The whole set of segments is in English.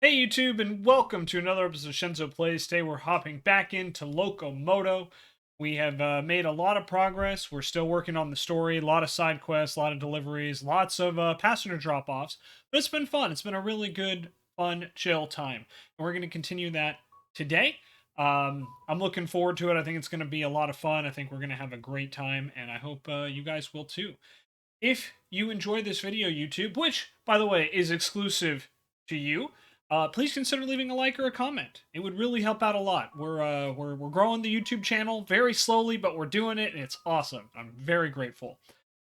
Hey YouTube, and welcome to another episode of Shenzo Plays. Today we're hopping back into Locomoto. We have made a lot of progress. We're still working on the story, a lot of side quests, a lot of deliveries, lots of passenger drop-offs. But it's been fun. It's been a really good, fun, chill time. And we're going to continue that today. I'm looking forward to it. I think it's going to be a lot of fun. I think we're going to have a great time, and I hope you guys will too. If you enjoyed this video, YouTube, which, by the way, is exclusive to you, please consider leaving a like or a comment. It would really help out a lot. We're growing the YouTube channel very slowly, but we're doing it, and it's awesome. I'm very grateful.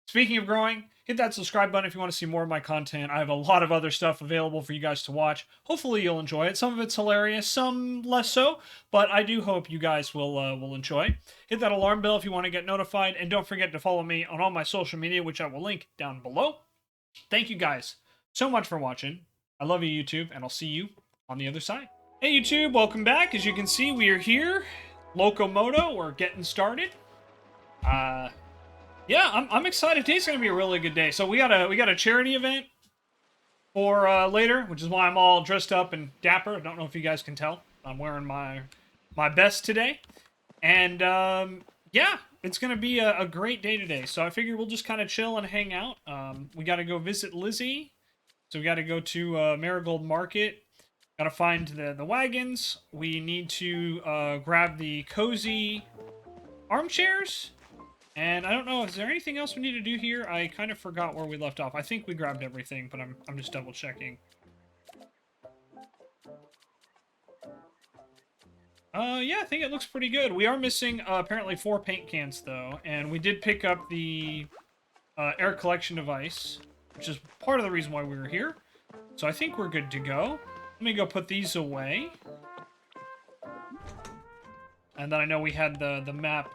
Speaking of growing, hit that subscribe button if you want to see more of my content. I have a lot of other stuff available for you guys to watch. Hopefully you'll enjoy it. Some of it's hilarious, some less so, but I do hope you guys will enjoy. Hit that alarm bell if you want to get notified, and don't forget to follow me on all my social media, which I will link down below. Thank you guys so much for watching. I love you, YouTube, and I'll see you on the other side. Hey, YouTube, welcome back. As you can see, we are here. Locomoto, we're getting started. Yeah, I'm excited. Today's gonna be a really good day. So we got a charity event for later, which is why I'm all dressed up and dapper. I don't know if you guys can tell. I'm wearing my best today, and yeah, it's gonna be a great day today. So I figure we'll just kind of chill and hang out. We got to go visit Lizzie, so we got to go to Marigold Market. Got to find the wagons. We need to grab the cozy armchairs. And I don't know, is there anything else we need to do here? I kind of forgot where we left off. I think we grabbed everything, but I'm just double checking. Yeah, I think it looks pretty good. We are missing apparently 4 paint cans though, and we did pick up the air collection device, which is part of the reason why we were here. So I think we're good to go. Let me go put these away. And then I know we had the map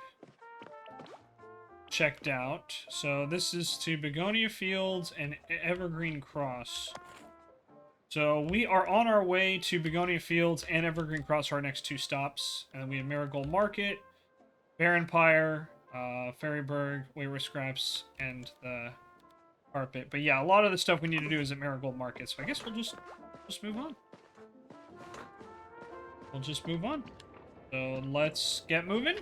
checked out. So this is to Begonia Fields and Evergreen Cross. So we are on our way to Begonia Fields and Evergreen Cross for our next 2 stops. And we have Marigold Market, Empire, Ferryburg, Wayward Scraps, and the carpet. But yeah, a lot of the stuff we need to do is at Marigold Market. So I guess we'll just move on. We'll just move on. So let's get moving.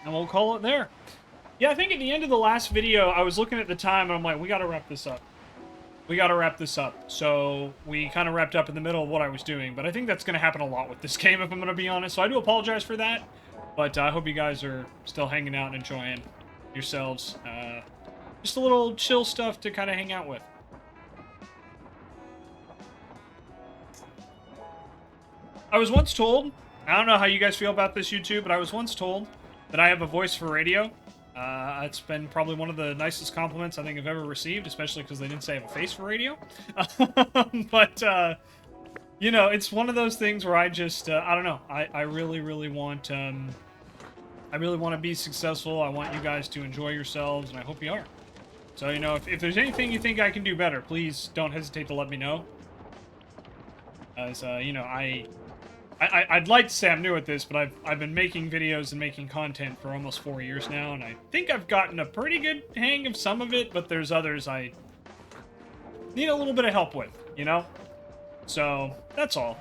And we'll call it there. Yeah, I think at the end of the last video, I was looking at the time, and I'm like, we gotta wrap this up. We gotta wrap this up. So we kind of wrapped up in the middle of what I was doing, but I think that's gonna happen a lot with this game, if I'm gonna be honest. So I do apologize for that, but I hope you guys are still hanging out and enjoying yourselves. Just a little chill stuff to kind of hang out with. I was once told, I don't know how you guys feel about this, YouTube, but I was once told that I have a voice for radio. It's been probably one of the nicest compliments I think I've ever received, especially because they didn't say I have a face for radio. But, you know, it's one of those things where I just, I don't know. I really, really want, I really want to be successful. I want you guys to enjoy yourselves, and I hope you are. So, you know, if there's anything you think I can do better, please don't hesitate to let me know. As, you know, I'd like to say I'm new at this, but I've been making videos and making content for almost 4 years now, and I think I've gotten a pretty good hang of some of it, but there's others I need a little bit of help with, you know? So, that's all.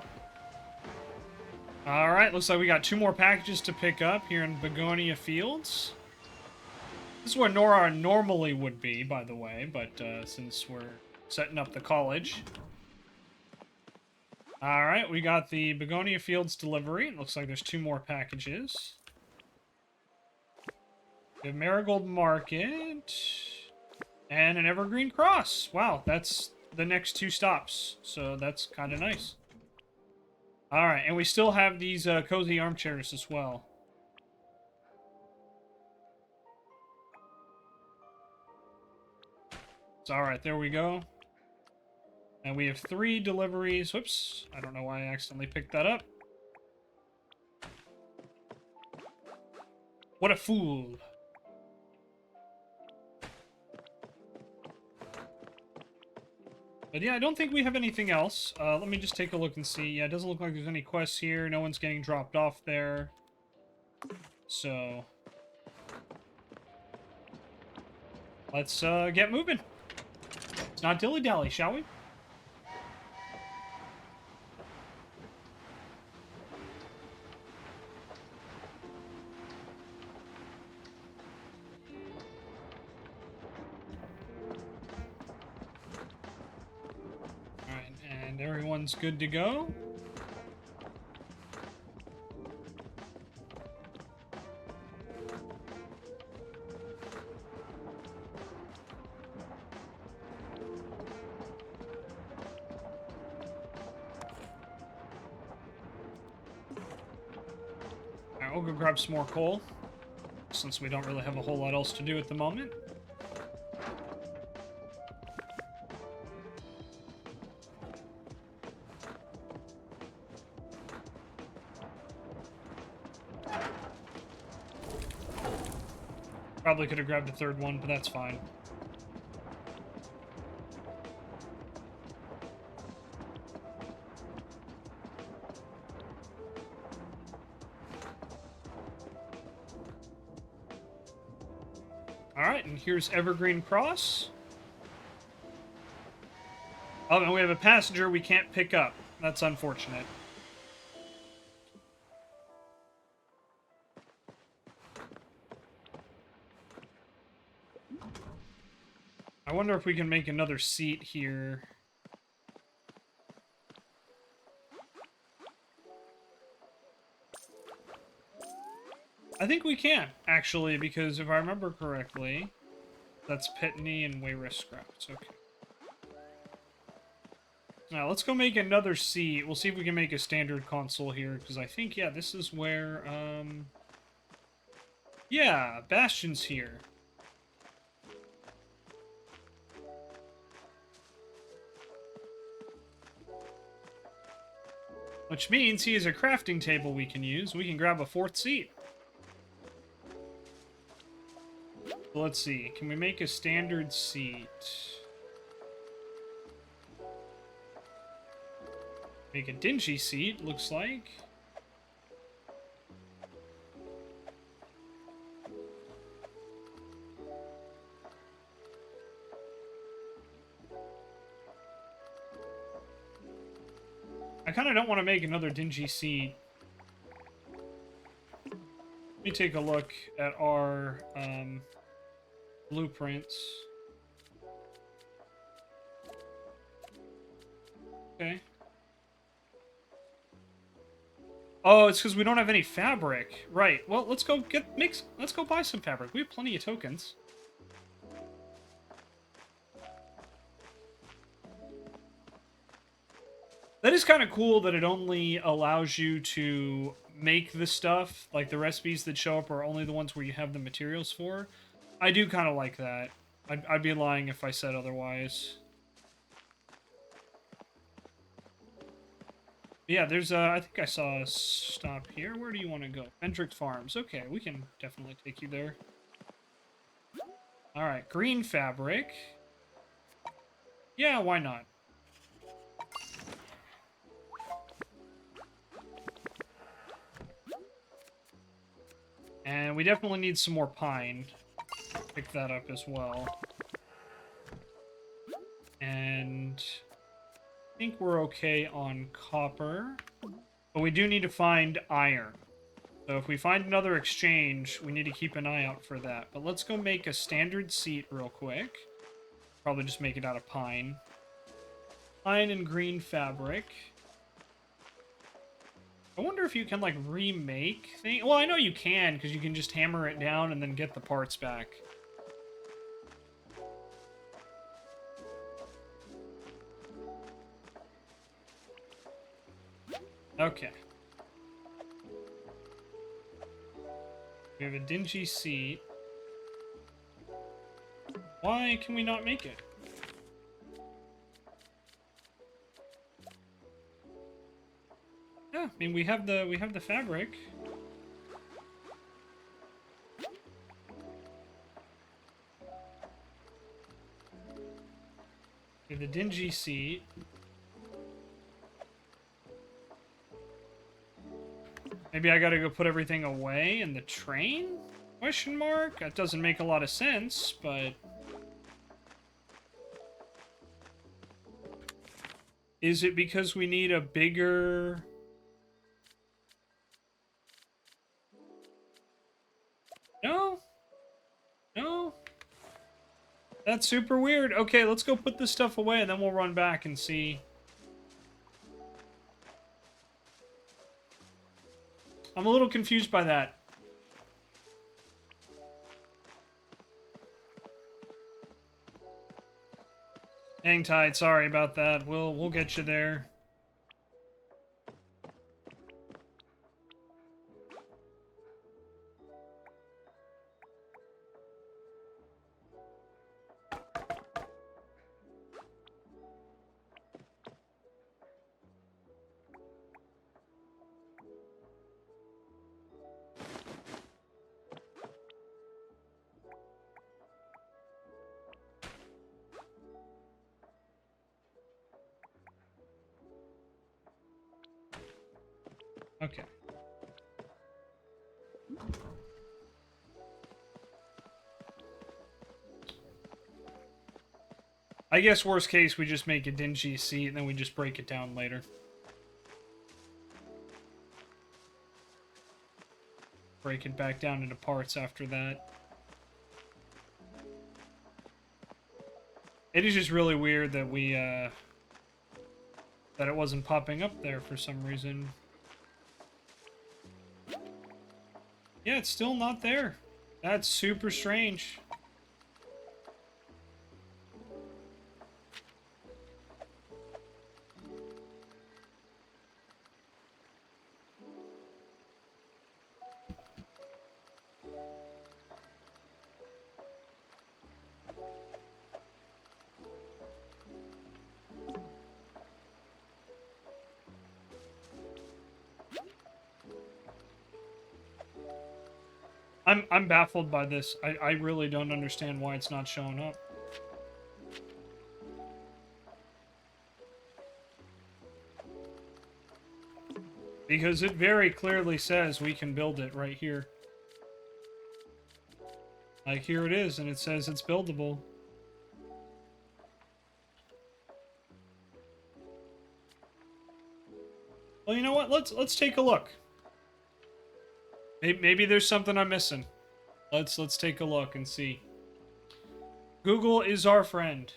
Alright, looks like we got 2 more packages to pick up here in Begonia Fields. This is where Nora normally would be, by the way, but since we're setting up the college... Alright, we got the Begonia Fields delivery. It looks like there's 2 more packages. The Marigold Market. And an Evergreen Cross. Wow, that's the next 2 stops. So that's kind of nice. Alright, and we still have these cozy armchairs as well. So, alright, there we go. And we have 3 deliveries. Whoops. I don't know why I accidentally picked that up. What a fool. But yeah, I don't think we have anything else. Let me just take a look and see. Yeah, it doesn't look like there's any quests here. No one's getting dropped off there. So... let's get moving. Let's not dilly-dally, shall we? And everyone's good to go. Alright, we'll go grab some more coal, since we don't really have a whole lot else to do at the moment. Probably could have grabbed a third one, but that's fine. Alright, and here's Evergreen Cross. Oh, and we have a passenger we can't pick up. That's unfortunate. I wonder if we can make another seat here. I think we can, actually, because if I remember correctly, that's Pitney and Wayrest Scraps. Okay. Now, let's go make another seat. We'll see if we can make a standard console here, because I think, yeah, this is where, yeah, Bastion's here. Which means he has a crafting table we can use. We can grab a fourth seat. So let's see. Can we make a standard seat? Make a dingy seat, looks like. I kind of don't want to make another dingy seat. Let me take a look at our blueprints. Okay. Oh, it's because we don't have any fabric. Right. Well, let's go let's go buy some fabric. We have plenty of tokens. That is kind of cool that it only allows you to make the stuff, like the recipes that show up are only the ones where you have the materials for. I do kind of like that. I'd be lying if I said otherwise. Yeah, there's I think I saw a stop here. Where do you want to go? Fendrick Farms. Okay, we can definitely take you there. Alright, green fabric. Yeah, why not? And we definitely need some more pine. Pick that up as well. And I think we're okay on copper. But we do need to find iron. So if we find another exchange, we need to keep an eye out for that. But let's go make a standard seat real quick. Probably just make it out of pine. Pine and green fabric. I wonder if you can, like, remake things. Well, I know you can, because you can just hammer it down and then get the parts back. Okay. We have a dingy seat. Why can we not make it? Yeah, I mean we have the fabric. We have the dingy seat. Maybe I gotta go put everything away in the train? Question mark? That doesn't make a lot of sense, but... Is it because we need a bigger... No? No? That's super weird. Okay, let's go put this stuff away and then we'll run back and see I'm a little confused by that. Hang tight, sorry about that. We'll get you there. Okay. I guess worst case, we just make a dingy seat and then we just break it down later. Break it back down into parts after that. It is just really weird that we, that it wasn't popping up there for some reason. Yeah, it's still not there. That's super strange. I'm baffled by this. I really don't understand why it's not showing up. Because it very clearly says we can build it right here. Like, here it is, and it says it's buildable. Well, you know what? Let's take a look. Maybe there's something I'm missing. Let's take a look and see. Google is our friend.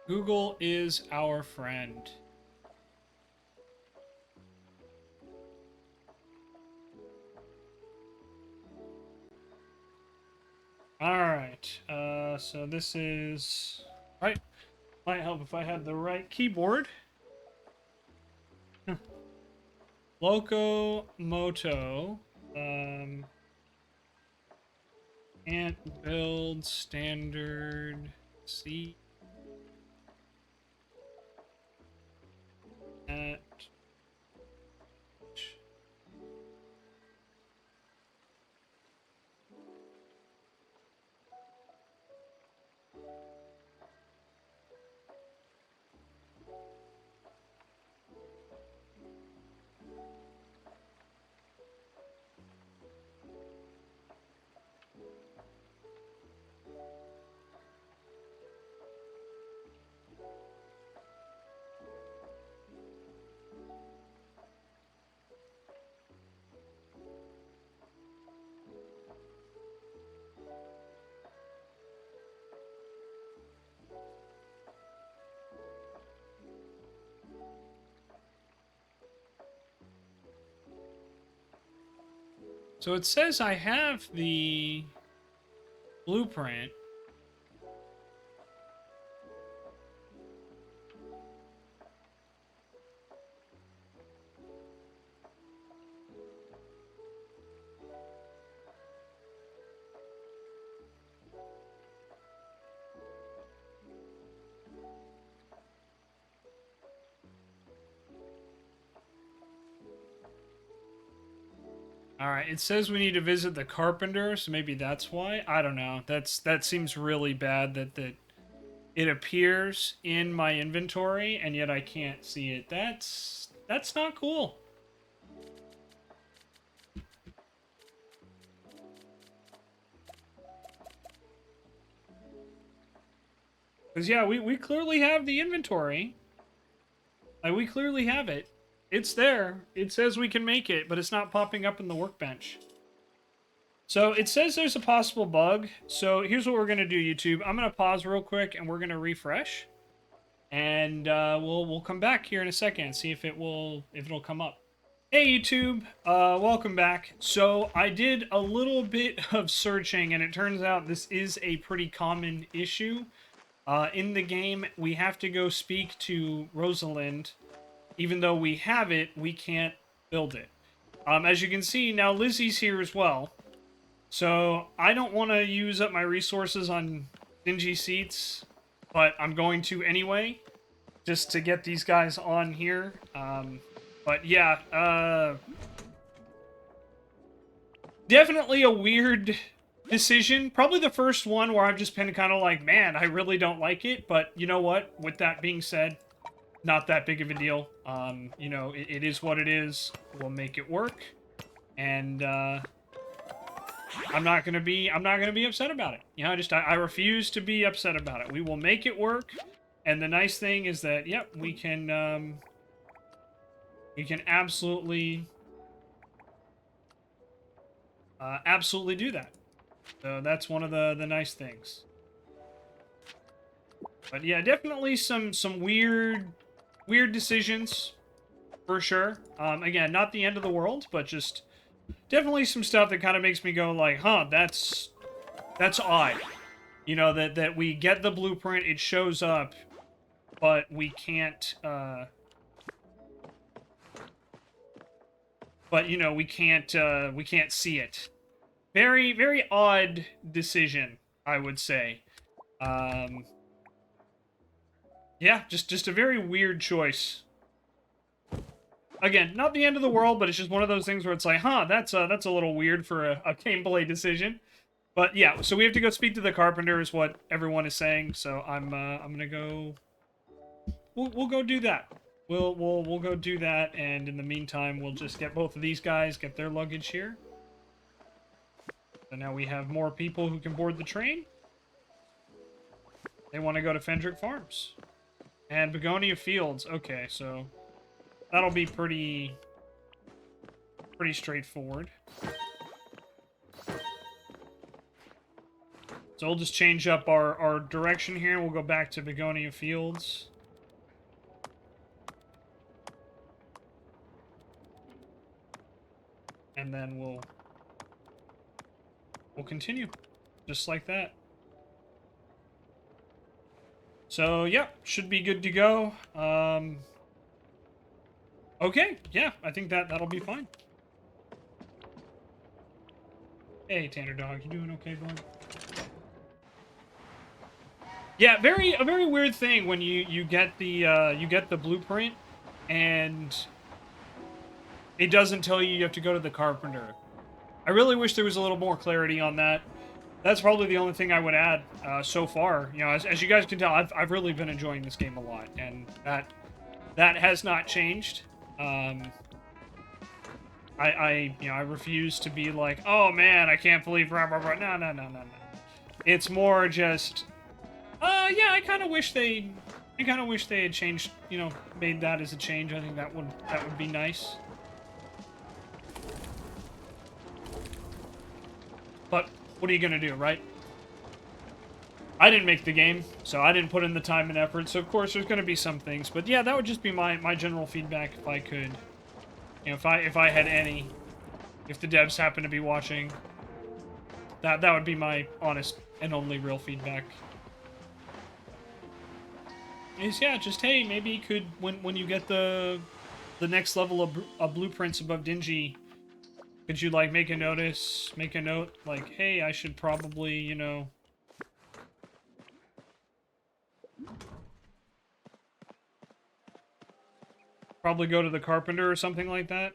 Google is our friend. Alright, so this is... Right, might help if I had the right keyboard. Locomoto, can't build standard C. At So it says I have the blueprint. Alright, it says we need to visit the carpenter, so maybe that's why. I don't know. That seems really bad that it appears in my inventory and yet I can't see it. That's not cool. Because yeah, we clearly have the inventory. Like, we clearly have it. It's there. It says we can make it, but it's not popping up in the workbench. So it says there's a possible bug. So here's what we're gonna do, YouTube. I'm gonna pause real quick and we're gonna refresh, and we'll come back here in a second and see if it'll come up. Hey YouTube, welcome back. So I did a little bit of searching, and it turns out this is a pretty common issue. In the game, we have to go speak to Rosalind. Even though we have it, we can't build it. As you can see, now Lizzie's here as well. So I don't want to use up my resources on dingy seats, but I'm going to anyway, just to get these guys on here. But yeah, definitely a weird decision. Probably the first one where I've just been kind of like, man, I really don't like it. But you know what? With that being said, not that big of a deal. You know, it is what it is. We'll make it work. And I'm not gonna be upset about it. You know, I refuse to be upset about it. We will make it work. And the nice thing is that, yep, we can absolutely absolutely do that. So that's one of the nice things. But yeah, definitely some weird decisions for sure. Again, not the end of the world, but just definitely some stuff that kind of makes me go like, huh, that's odd. You know, that we get the blueprint, it shows up, but we can't but you know, we can't see it. Very odd decision, I would say. Yeah, just a very weird choice. Again, not the end of the world, but it's just one of those things where it's like, huh, that's a little weird for a gameplay decision. But yeah, so we have to go speak to the carpenter, is what everyone is saying. So I'm gonna go. We'll go do that. We'll go do that, and in the meantime, we'll just get both of these guys, get their luggage here. So now we have more people who can board the train. They want to go to Fendrick Farms. And Begonia Fields. Okay, so that'll be pretty straightforward. So we'll just change up our direction here. We'll go back to Begonia Fields. And then we'll continue. Just like that. So, yeah, should be good to go. Okay, yeah, I think that'll be fine. Hey, Tanner Dog, you doing okay, bud? Yeah, a very weird thing when you get the blueprint, and it doesn't tell you have to go to the carpenter. I really wish there was a little more clarity on that. That's probably the only thing I would add so far. You know, as you guys can tell, I've really been enjoying this game a lot, and that has not changed. I refuse to be like, oh man, I can't believe blah blah blah. No. It's more just, yeah, I kind of wish they had changed. You know, made that as a change. I think that would be nice. But what are you gonna do, right? I didn't make the game, so I didn't put in the time and effort. So of course there's gonna be some things, but yeah, that would just be my general feedback if I could. You know, if I had any, if the devs happen to be watching, that would be my honest and only real feedback. Is, yeah, just, hey, maybe you could, when you get the next level of blueprints above Dingy, could you, like, make a note, like, hey, I should probably, you know, probably go to the carpenter or something like that.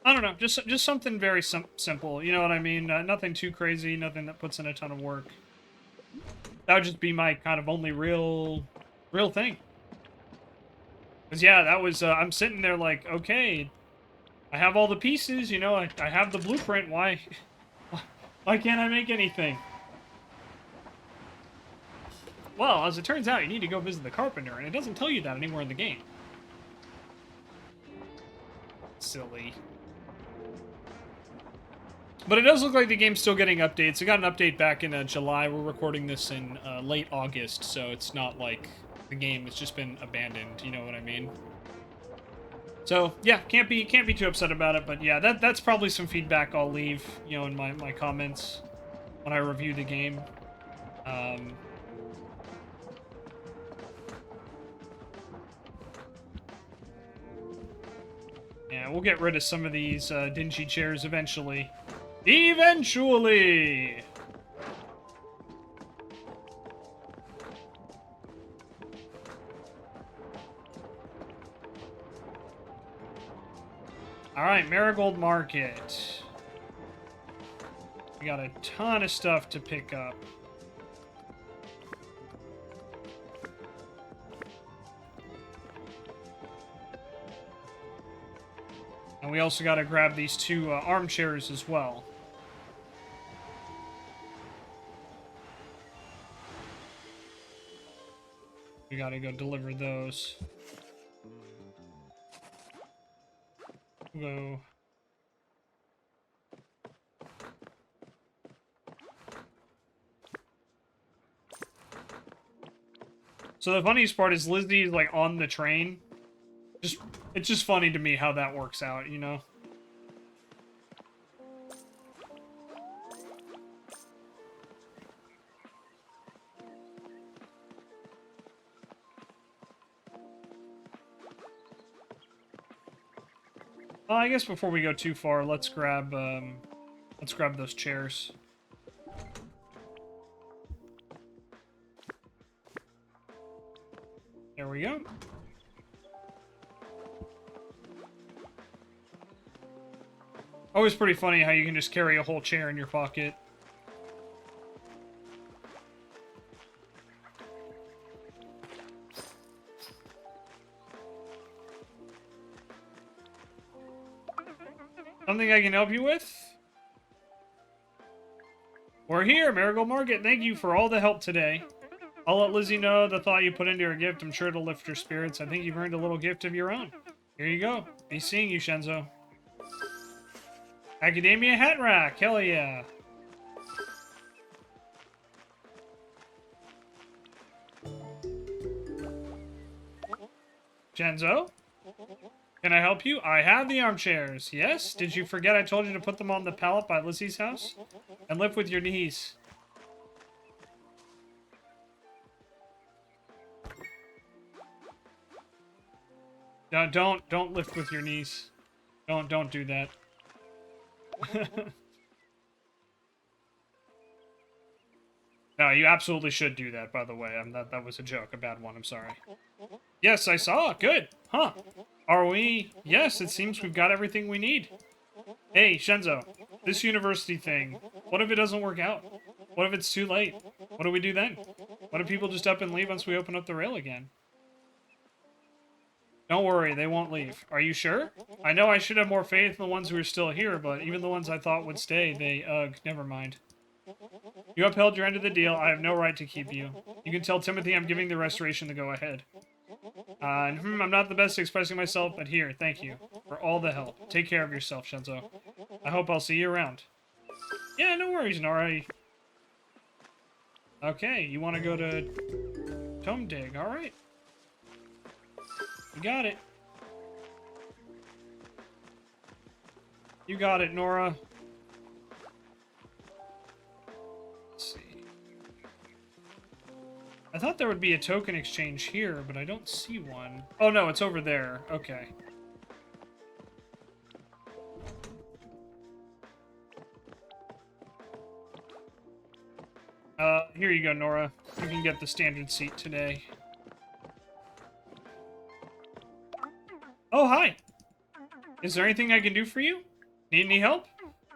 I don't know, just something very simple, you know what I mean? Nothing too crazy, nothing that puts in a ton of work. That would just be my kind of only real thing. Because, yeah, that was, I'm sitting there like, okay, I have all the pieces, you know, I have the blueprint, why can't I make anything? Well, as it turns out, you need to go visit the carpenter, and it doesn't tell you that anywhere in the game. Silly. But it does look like the game's still getting updates. It got an update back in July. We're recording this in late August, so it's not like the game has just been abandoned. You know what I mean? So yeah, can't be too upset about it. But yeah, that's probably some feedback I'll leave, you know, in my comments when I review the game. Yeah, we'll get rid of some of these dingy chairs eventually. Eventually! Alright, Marigold Market. We got a ton of stuff to pick up. And we also got to grab these two armchairs as well. We got to go deliver those. Go. So the funniest part is Lizzie's like on the train. It's just funny to me how that works out, you know? I guess before we go too far, let's grab those chairs. There we go. Always pretty funny how you can just carry a whole chair in your pocket. Something I can help you with? We're here, Marigold Market. Thank you for all the help today. I'll let Lizzie know the thought you put into her gift. I'm sure it'll lift her spirits. I think you've earned a little gift of your own. Here you go. Be seeing you, Shenzo. Academia hat rack. Hell yeah. Shenzo? Can I help you? I have the armchairs. Yes? Did you forget I told you to put them on the pallet by Lizzie's house? And lift with your knees. No, don't lift with your knees. Don't do that. No, you absolutely should do that, by the way. That was a joke, a bad one, I'm sorry. Yes, I saw. Good. Huh. Are we? Yes, it seems we've got everything we need. Hey, Shenzo, this university thing, what if it doesn't work out? What if it's too late? What do we do then? What if people just up and leave once we open up the rail again? Don't worry, they won't leave. Are you sure? I know I should have more faith in the ones who are still here, but even the ones I thought would stay, ugh, never mind. You upheld your end of the deal. I have no right to keep you. You can tell Timothy I'm giving the restoration the go-ahead. I'm not the best at expressing myself, but here, thank you for all the help. Take care of yourself, Shenzo. I hope I'll see you around. Yeah, no worries, Nora. Okay, you want to go to Tome Dig, alright. You got it. You got it, Nora. Let's see. I thought there would be a token exchange here, but I don't see one. Oh no, it's over there. Okay. Here you go, Nora. You can get the standard seat today. Oh, hi! Is there anything I can do for you? Need any help?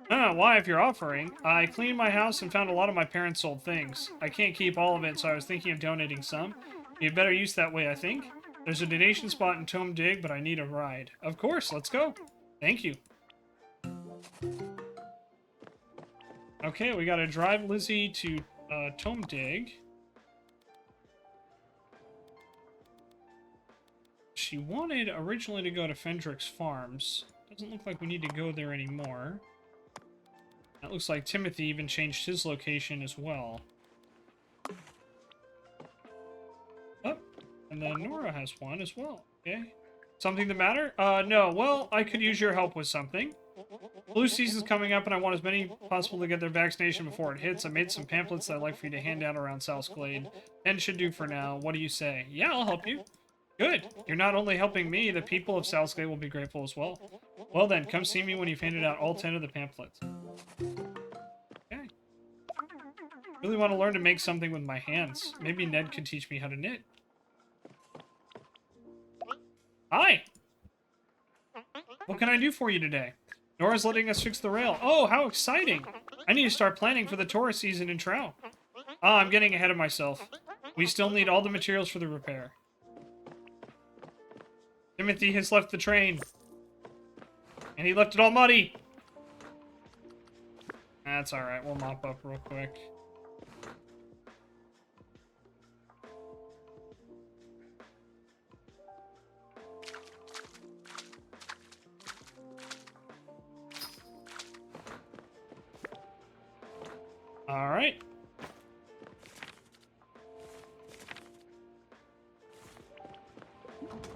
Why, if you're offering. I cleaned my house and found a lot of my parents' old things. I can't keep all of it, so I was thinking of donating some. Be a better use that way, I think. There's a donation spot in Tome Dig, but I need a ride. Of course, let's go. Thank you. Okay, we gotta drive Lizzie to Tome Dig. She wanted originally to go to Fendrick's Farms. Doesn't look like we need to go there anymore. That looks like Timothy even changed his location as well. Oh, and then Nora has one as well. Okay. Something the matter? No. Well, I could use your help with something. Flu season's coming up, and I want as many possible to get their vaccination before it hits. I made some pamphlets that I'd like for you to hand out around South Glade. 10 should do for now. What do you say? Yeah, I'll help you. Good. You're not only helping me, the people of South Glade will be grateful as well. Well then, come see me when you've handed out all 10 of the pamphlets. Okay. Really want to learn to make something with my hands. Maybe Ned could teach me how to knit. Hi! What can I do for you today? Nora's letting us fix the rail. Oh, how exciting! I need to start planning for the tourist season in Trow. Ah, I'm getting ahead of myself. We still need all the materials for the repair. Timothy has left the train. And he left it all muddy. That's alright, we'll mop up real quick. Alright.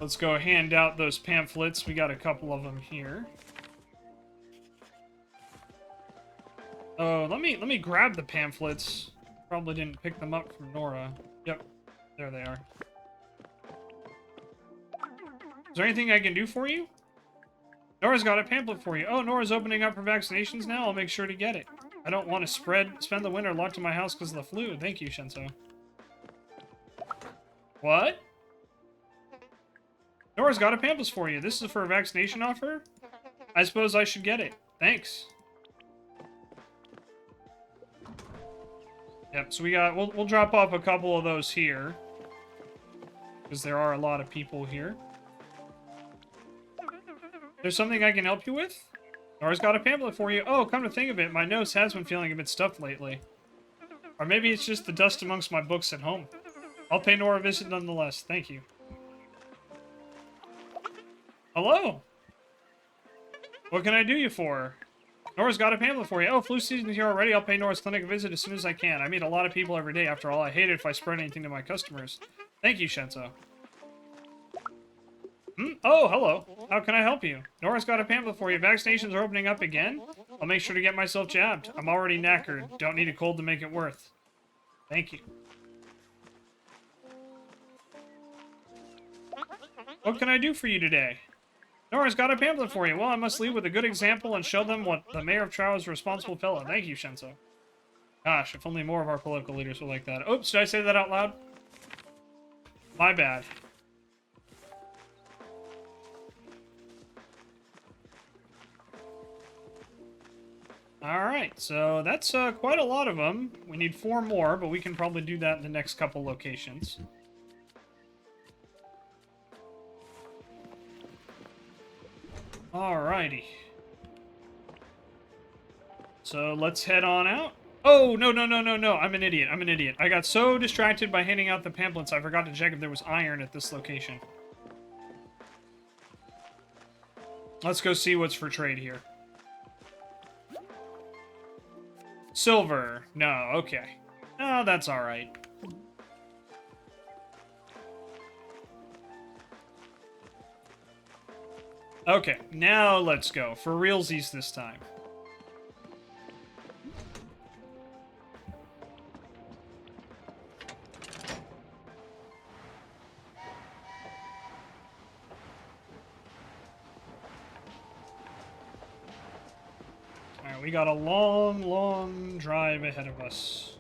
Let's go hand out those pamphlets. We got a couple of them here. Oh, let me grab the pamphlets. Probably didn't pick them up from Nora. Yep, there they are. Is there anything I can do for you? Nora's got a pamphlet for you. Oh, Nora's opening up for vaccinations now. I'll make sure to get it. I don't want to spend the winter locked in my house because of the flu. Thank you, Shenzo. What? Nora's got a pamphlet for you. This is for a vaccination offer? I suppose I should get it. Thanks. Yep, so we'll drop off a couple of those here. Because there are a lot of people here. There's something I can help you with? Nora's got a pamphlet for you. Oh, come to think of it, my nose has been feeling a bit stuffed lately. Or maybe it's just the dust amongst my books at home. I'll pay Nora a visit nonetheless. Thank you. Hello? What can I do you for? Nora's got a pamphlet for you. Oh, flu season's here already. I'll pay Nora's clinic a visit as soon as I can. I meet a lot of people every day. After all, I hate it if I spread anything to my customers. Thank you, Shenzo. Oh, hello. How can I help you? Nora's got a pamphlet for you. Vaccinations are opening up again. I'll make sure to get myself jabbed. I'm already knackered. Don't need a cold to make it worth. Thank you. What can I do for you today? Nora's got a pamphlet for you. Well, I must lead with a good example and show them what the mayor of Trow is a responsible fellow. Thank you, Shenzo. Gosh, if only more of our political leaders were like that. Oops, did I say that out loud? My bad. Alright, so that's quite a lot of them. We need 4 more, but we can probably do that in the next couple locations. Alrighty. So let's head on out. Oh, no. I'm an idiot. I got so distracted by handing out the pamphlets, I forgot to check if there was iron at this location. Let's go see what's for trade here. Silver. No, okay. Oh, that's alright. Okay, now let's go. For realsies this time. Alright, we got a long drive ahead of us.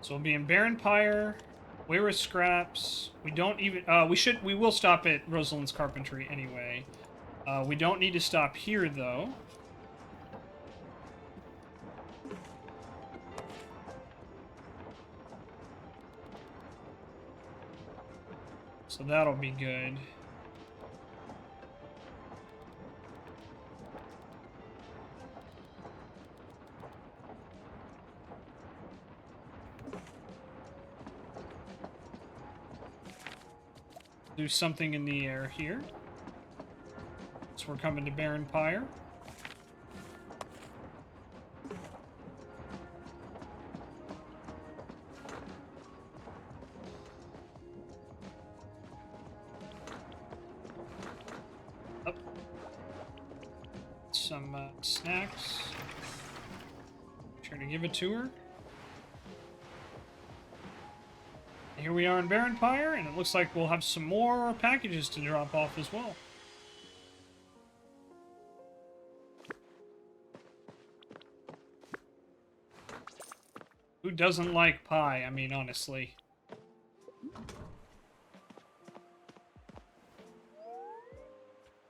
So we'll be in Baron Pyre. Where is scraps? We don't even... we will stop at Rosalind's Carpentry anyway. We don't need to stop here, though. So that'll be good. Do something in the air here. So we're coming to Barren Pyre. Up. Some snacks. Sure to give it to her. Here we are in Barren Pyre, and it looks like we'll have some more packages to drop off as well. Who doesn't like pie? I mean, honestly.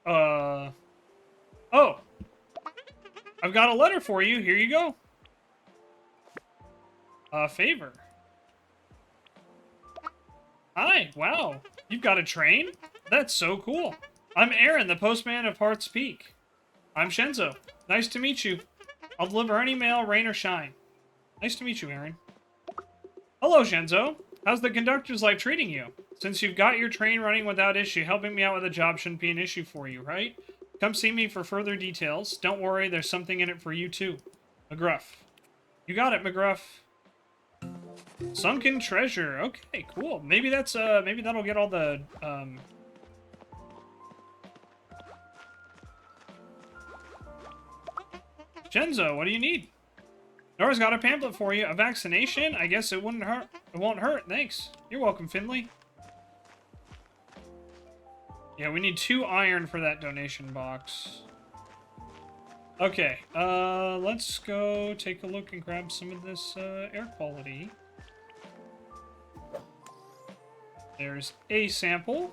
Oh! I've got a letter for you. Here you go. A favor. Hi, wow. You've got a train? That's so cool. I'm Aaron, the postman of Heart's Peak. I'm Shenzo. Nice to meet you. I'll deliver any mail, rain or shine. Nice to meet you, Aaron. Hello, Shenzo. How's the conductor's life treating you? Since you've got your train running without issue, helping me out with a job shouldn't be an issue for you, right? Come see me for further details. Don't worry, there's something in it for you, too. McGruff. You got it, McGruff. Sunken treasure. Okay, cool. Maybe that's, maybe that'll get all the, Shenzo, what do you need? Nora's got a pamphlet for you. A vaccination? I guess it wouldn't hurt. It won't hurt. Thanks. You're welcome, Finley. Yeah, we need 2 iron for that donation box. Okay, let's go take a look and grab some of this air quality. There's a sample.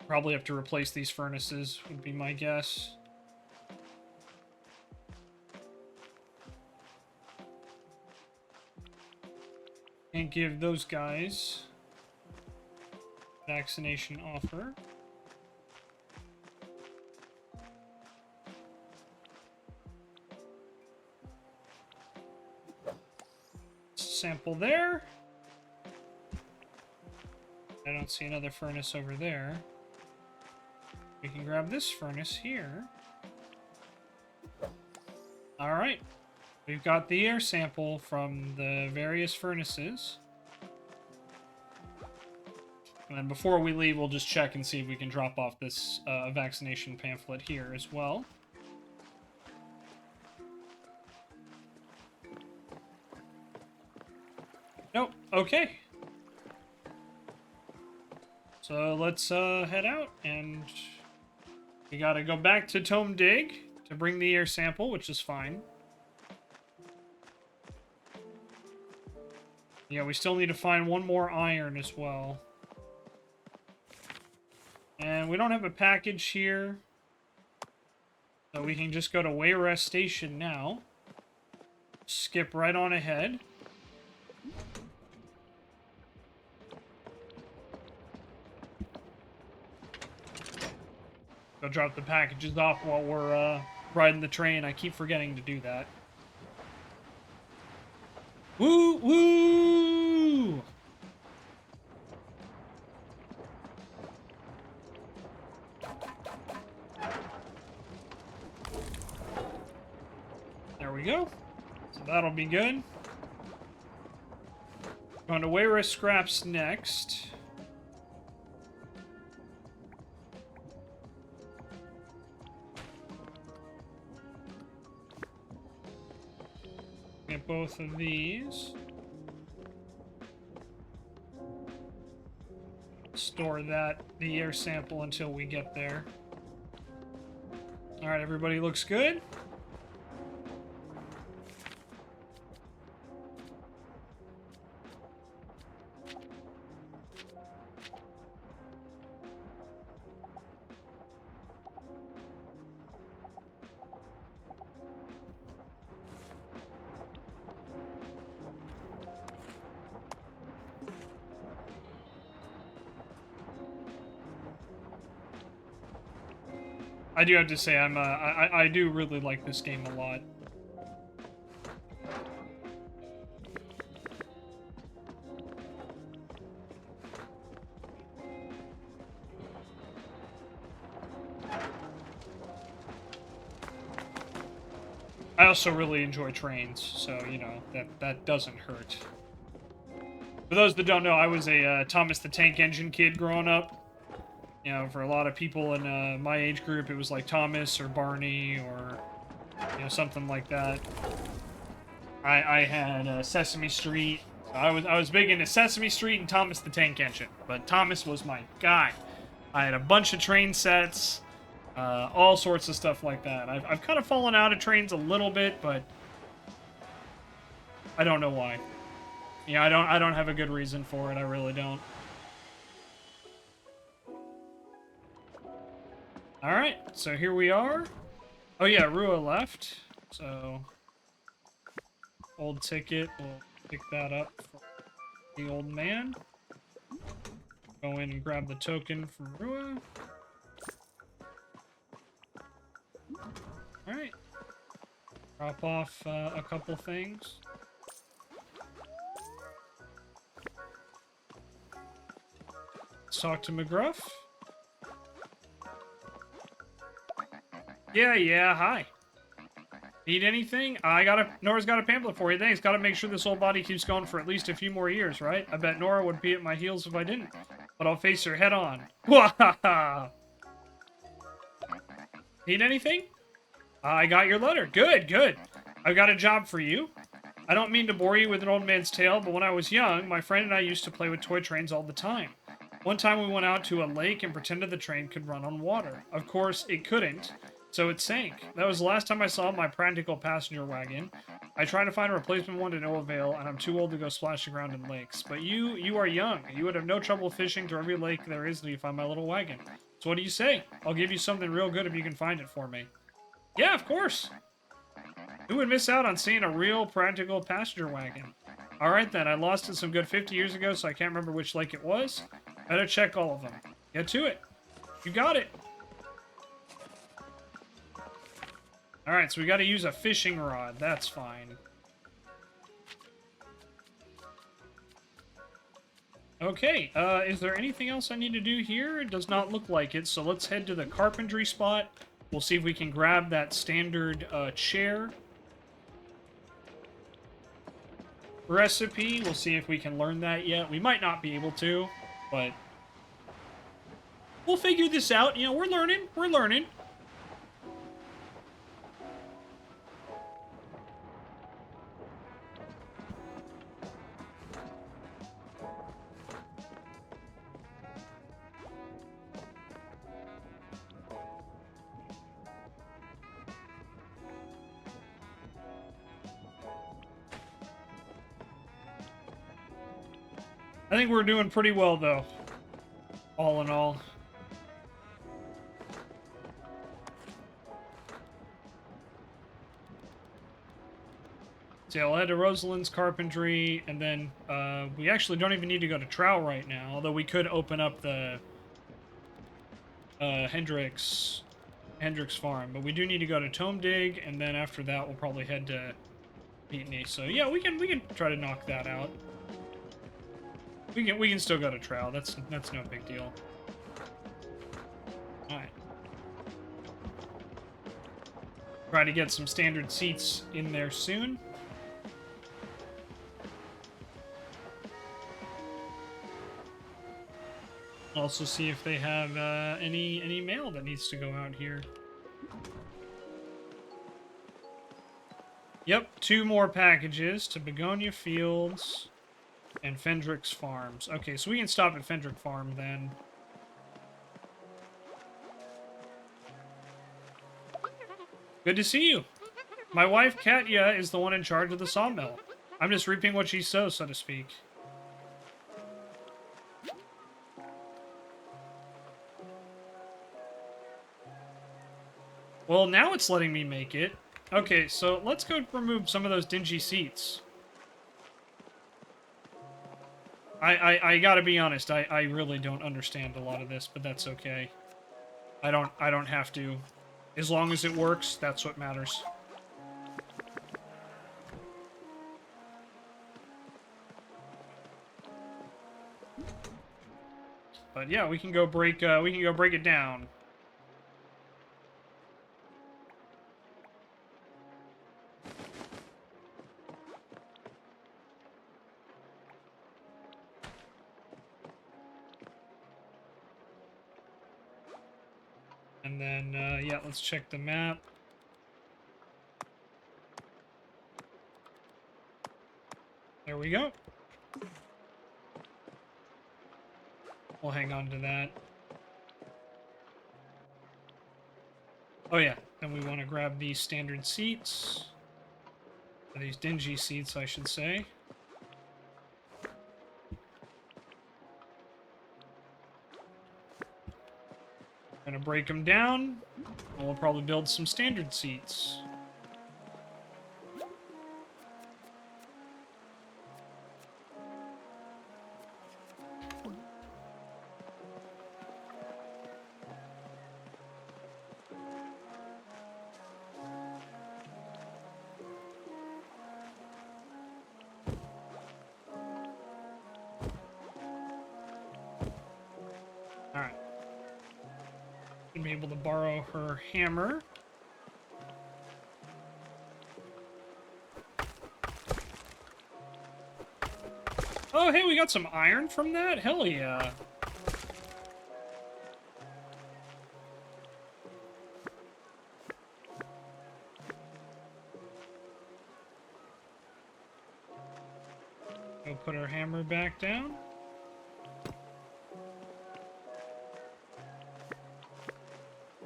Probably have to replace these furnaces, would be my guess. And give those guys vaccination offer. Sample there. I don't see another furnace over there. We can grab this furnace here. Alright. We've got the air sample from the various furnaces. And then before we leave, we'll just check and see if we can drop off this vaccination pamphlet here as well. Nope. Okay. So let's head out, and we gotta go back to Tome Dig to bring the air sample, which is fine. Yeah, we still need to find 1 more iron as well. And we don't have a package here, so we can just go to Wayrest Station now. Skip right on ahead. Go drop the packages off while we're riding the train. I keep forgetting to do that. Woo! Woo! There we go. So that'll be good. Going to Wayrest Scraps next. Get both of these. Store the air sample until we get there. Alright, everybody looks good. I do have to say, I do really like this game a lot. I also really enjoy trains, so, you know, that doesn't hurt. For those that don't know, I was a Thomas the Tank Engine kid growing up. You know, for a lot of people in my age group, it was like Thomas or Barney or, you know, something like that. I had Sesame Street. I was big into Sesame Street and Thomas the Tank Engine, but Thomas was my guy. I had a bunch of train sets, all sorts of stuff like that. I've kind of fallen out of trains a little bit, but I don't know why. Yeah, I don't have a good reason for it. I really don't. All right, so here we are. Oh yeah, Rua left. So old ticket, we'll pick that up for the old man. Go in and grab the token from Rua. All right. Drop off a couple things. Let's talk to McGruff. Yeah, hi. Need anything? Nora's got a pamphlet for you. Thanks. Gotta make sure this old body keeps going for at least a few more years, right? I bet Nora would be at my heels if I didn't. But I'll face her head on. Wahaha! Need anything? I got your letter. Good, good. I've got a job for you. I don't mean to bore you with an old man's tale, but when I was young, my friend and I used to play with toy trains all the time. One time we went out to a lake and pretended the train could run on water. Of course, it couldn't, so it sank. That was the last time I saw my practical passenger wagon. I tried to find a replacement one to no avail, and I'm too old to go splashing around in lakes. But you are young. You would have no trouble fishing through every lake there is until you find my little wagon. So what do you say? I'll give you something real good if you can find it for me. Yeah, of course. Who would miss out on seeing a real practical passenger wagon? Alright then, I lost it some good 50 years ago, so I can't remember which lake it was. Better check all of them. Get to it. You got it. Alright, so we gotta use a fishing rod. That's fine. Okay, is there anything else I need to do here? It does not look like it, so let's head to the carpentry spot. We'll see if we can grab that standard chair recipe. We'll see if we can learn that yet. We might not be able to, but we'll figure this out. You know, we're learning. We're learning. I think we're doing pretty well, though. All in all. So yeah, we'll head to Rosalind's carpentry, and then we actually don't even need to go to Trow right now, although we could open up the Hendrix farm, but we do need to go to Tome Dig, and then after that we'll probably head to Mutiny. So yeah, we can try to knock that out. We can still go to Trow. That's no big deal. All right. Try to get some standard seats in there soon. Also see if they have any mail that needs to go out here. Yep, 2 more packages to Begonia Fields and Fendrick's Farms. Okay, so we can stop at Fendrick Farm then. Good to see you. My wife, Katya, is the one in charge of the sawmill. I'm just reaping what she sows, so to speak. Well, now it's letting me make it. Okay, so let's go remove some of those dingy seats. I gotta be honest, I really don't understand a lot of this, but that's okay. I don't have to. As long as it works, that's what matters. But yeah, we can go break it down. And then, yeah, let's check the map. There we go. We'll hang on to that. Oh yeah, then we want to grab these standard seats. Or these dingy seats, I should say. Gonna break them down, and we'll probably build some standard seats. Alright. Should be able to borrow her hammer. Oh, hey, we got some iron from that? Hell yeah. Go put our hammer back down.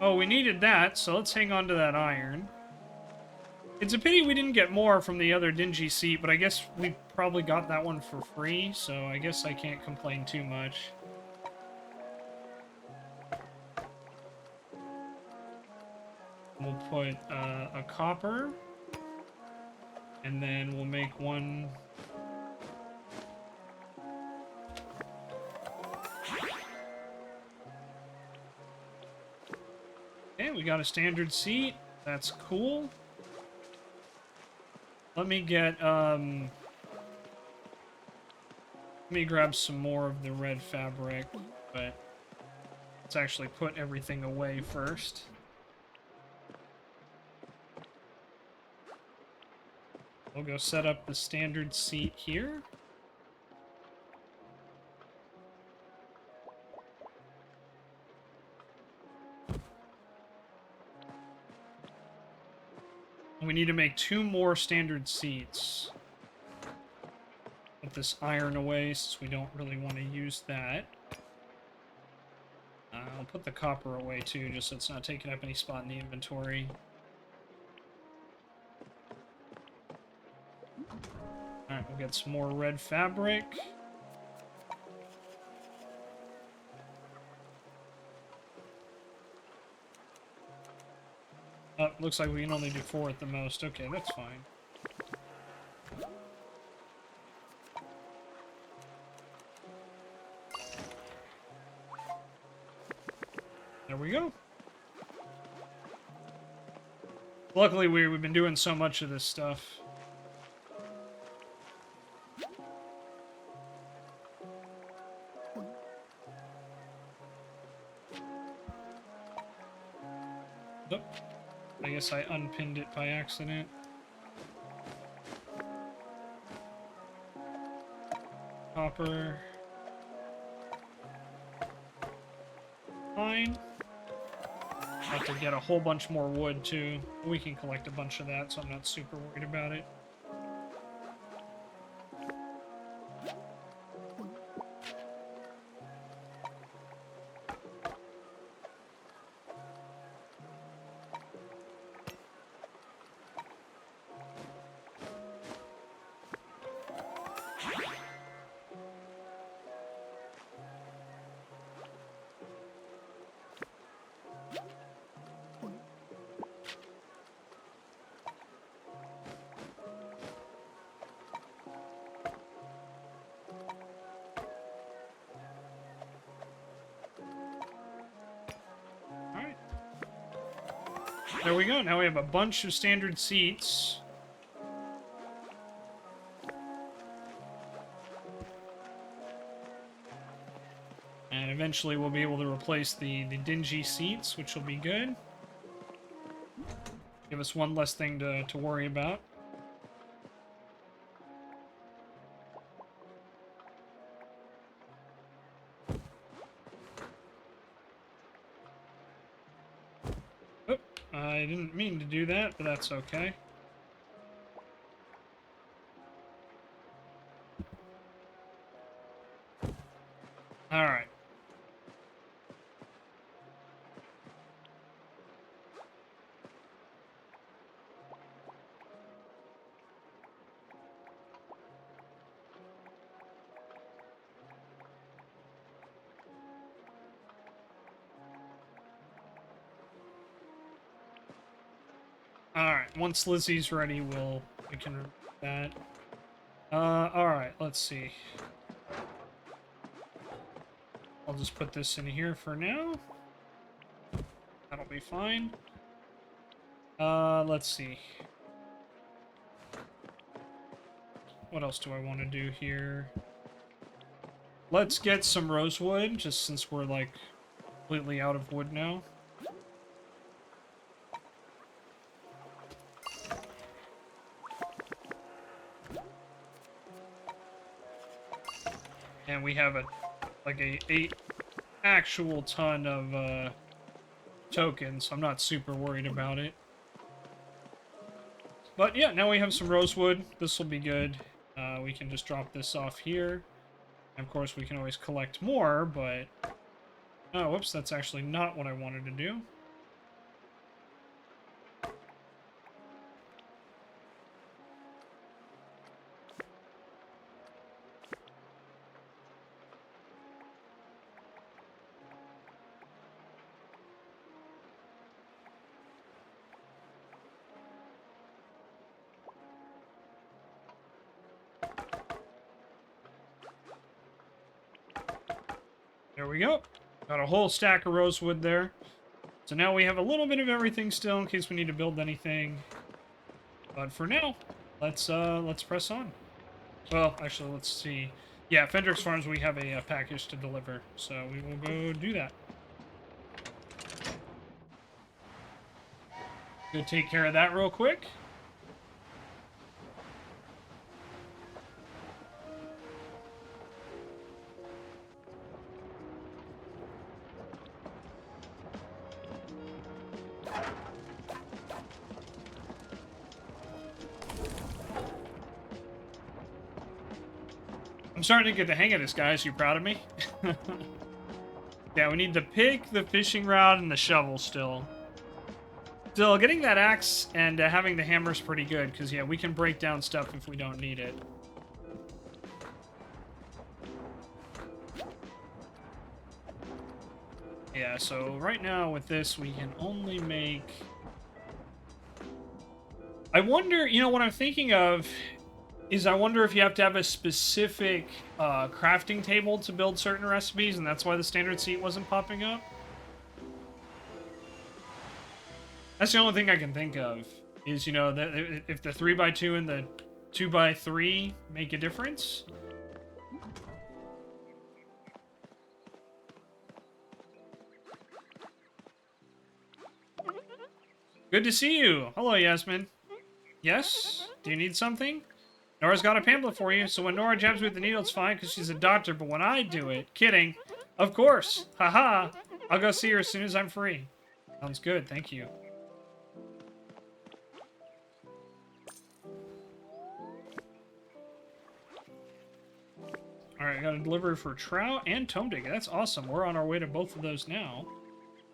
Oh, we needed that, so let's hang on to that iron. It's a pity we didn't get more from the other dingy seat, but I guess we probably got that one for free, so I guess I can't complain too much. We'll put a copper, and then we'll make one... Okay, we got a standard seat. That's cool. Let me get, let me grab some more of the red fabric, but let's actually put everything away first. We'll go set up the standard seat here. We need to make 2 more standard seats. Put this iron away since we don't really want to use that. I'll put the copper away too, just so it's not taking up any spot in the inventory. Alright, we'll get some more red fabric. Oh, looks like we can only do 4 at the most. Okay, that's fine. There we go. Luckily, we've been doing so much of this stuff. Nope. I guess I unpinned it by accident. Copper. Fine. Have to get a whole bunch more wood too. We can collect a bunch of that, so I'm not super worried about it. There we go. Now we have a bunch of standard seats. And eventually we'll be able to replace the dingy seats, which will be good. Give us one less thing to worry about. I didn't mean to do that, but that's okay. Alright. Alright, once Lizzie's ready, we can remove that. Alright, let's see. I'll just put this in here for now. That'll be fine. Let's see. What else do I want to do here? Let's get some rosewood, just since we're, like, completely out of wood now. And we have like a 8 actual ton of tokens, so I'm not super worried about it. But yeah, now we have some rosewood. This will be good. We can just drop this off here. And of course, we can always collect more, but... Oh, whoops, that's actually not what I wanted to do. There we go. Got a whole stack of rosewood there. So now we have a little bit of everything still in case we need to build anything. But for now, let's press on. Well, actually, let's see. Yeah, Fendrix Farms, we have a package to deliver, so we will go do that. Go take care of that real quick. I'm starting to get the hang of this, guys. You proud of me? Yeah, we need the pick, the fishing rod, and the shovel still. Still, getting that axe and having the hammer is pretty good, because, yeah, we can break down stuff if we don't need it. Yeah, so right now with this, we can only make... I wonder, you know, what I'm thinking of is I wonder if you have to have a specific crafting table to build certain recipes, and that's why the standard seat wasn't popping up. That's the only thing I can think of, is, you know, that if the 3x2 and the 2x3 make a difference. Good to see you. Hello, Yasmin. Yes? Do you need something? Nora's got a pamphlet for you, so when Nora jabs me with the needle, it's fine because she's a doctor, but when I do it... Kidding. Of course. Haha. I'll go see her as soon as I'm free. Sounds good, thank you. Alright, I got a delivery for trout and tome digger. That's awesome. We're on our way to both of those now.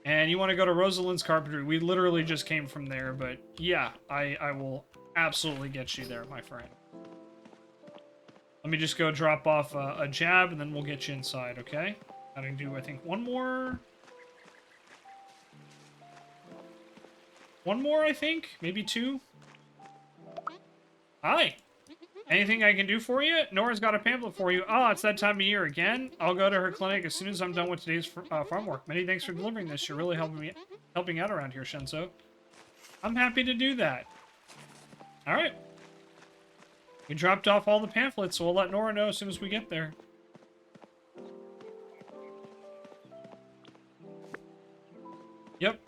And you want to go to Rosalind's Carpentry. We literally just came from there, but yeah, I will absolutely get you there, my friend. Let me just go drop off a jab, and then we'll get you inside, okay? Gotta do, I think, one more. One more, I think? Maybe two? Hi! Anything I can do for you? Nora's got a pamphlet for you. Oh, it's that time of year again. I'll go to her clinic as soon as I'm done with today's farm work. Many thanks for delivering this. You're really helping out around here, Shenzo. I'm happy to do that. Alright. We dropped off all the pamphlets, so we'll let Nora know as soon as we get there. Yep.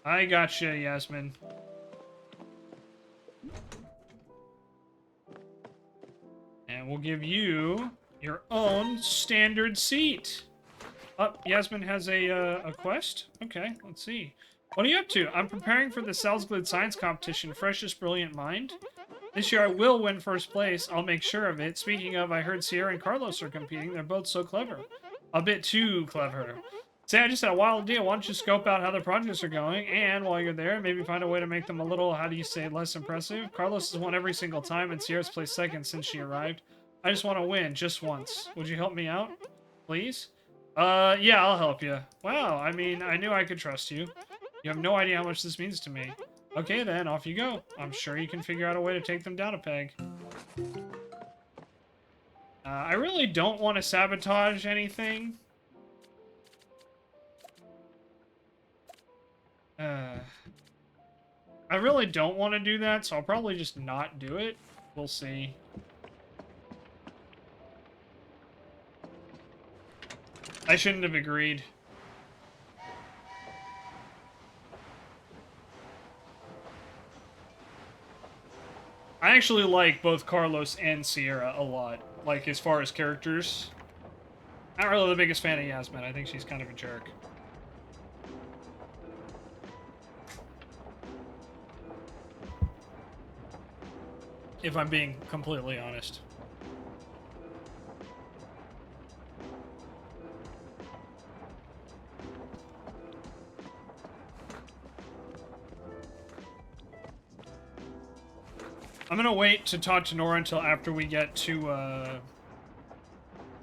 I gotcha, Yasmin. And we'll give you your own standard seat. Oh, Yasmin has a quest? Okay, let's see. What are you up to? I'm preparing for the Salzglid Science Competition, Freshest Brilliant Mind. This year I will win first place. I'll make sure of it. Speaking of, I heard Sierra and Carlos are competing. They're both so clever. A bit too clever. Say, I just had a wild idea. Why don't you scope out how their projects are going, and while you're there, maybe find a way to make them a little, how do you say, less impressive? Carlos has won every single time, and Sierra's placed second since she arrived. I just want to win, just once. Would you help me out? Please? Yeah, I'll help you. Wow, I mean, I knew I could trust you. You have no idea how much this means to me. Okay then, off you go. I'm sure you can figure out a way to take them down a peg. I really don't want to sabotage anything. I really don't want to do that, so I'll probably just not do it. We'll see. I shouldn't have agreed. I actually like both Carlos and Sierra a lot. Like, as far as characters. I'm not really the biggest fan of Yasmin. I think she's kind of a jerk. If I'm being completely honest. I'm gonna wait to talk to Nora until after we get to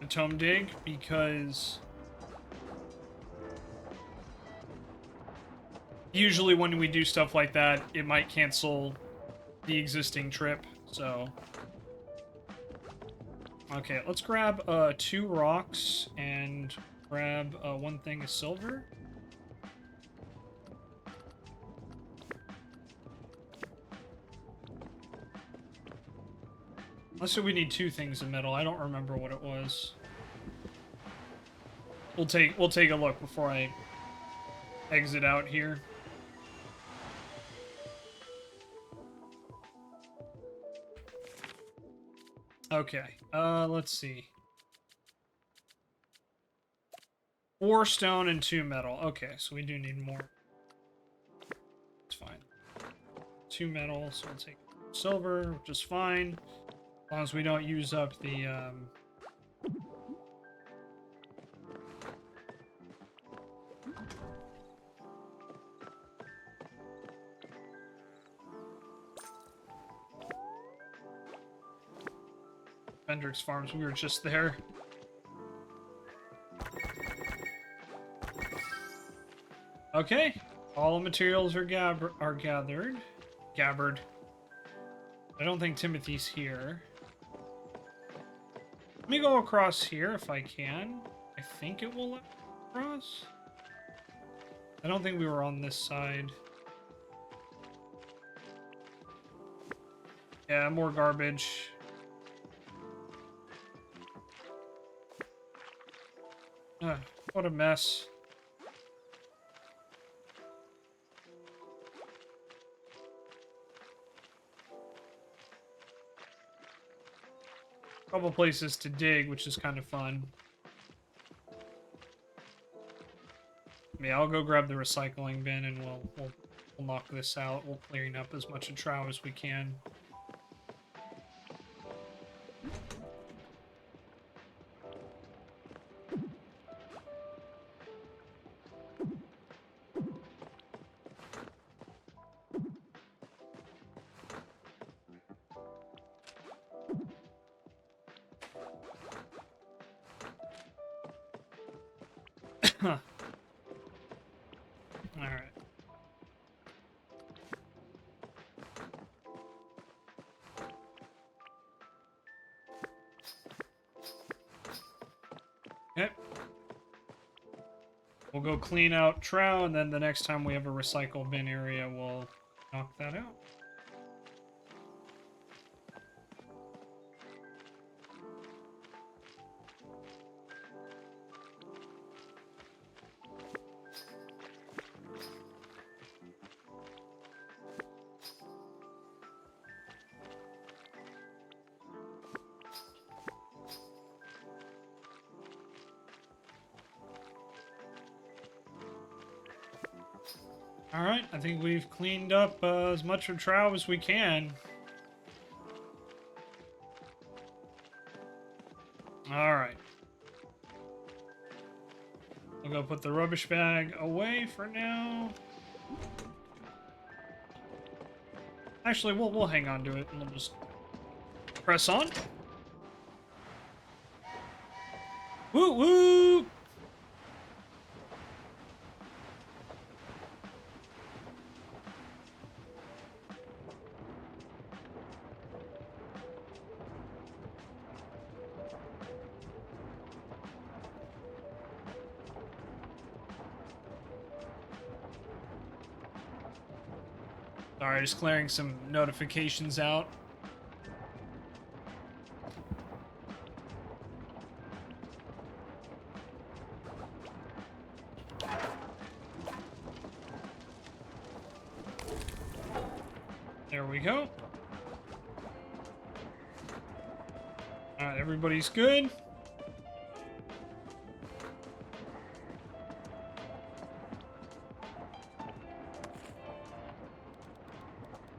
the Tome Dig, because usually when we do stuff like that, it might cancel the existing trip, so... Okay, let's grab 2 rocks and grab 1 thing of silver. Let's say we need 2 things of metal. I don't remember what it was. We'll take a look before I exit out here. Okay, let's see. 4 stone and 2 metal. Okay, so we do need more. It's fine. 2 metal, so we'll take silver, which is fine. As long as we don't use up the, Bendrick's Farms. We were just there. Okay. All the materials are gathered. Gabbard. I don't think Timothy's here. Let me go across here if I can. I think it will let me cross. I don't think we were on this side. Yeah, more garbage. What a mess. Couple places to dig, which is kind of fun. Yeah, I'll go grab the recycling bin and we'll knock this out. We'll clean up as much of trow as we can. Huh. Alright. Okay. We'll go clean out trow, and then the next time we have a recycle bin area, we'll knock that out. Alright, I think we've cleaned up as much of Trow as we can. Alright. I'll go put the rubbish bag away for now. Actually, we'll hang on to it and we'll just press on. Woo woo! Sorry, just clearing some notifications out. There we go. Alright, everybody's good.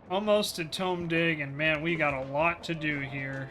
Almost at Tome Dig, and man, we got a lot to do here.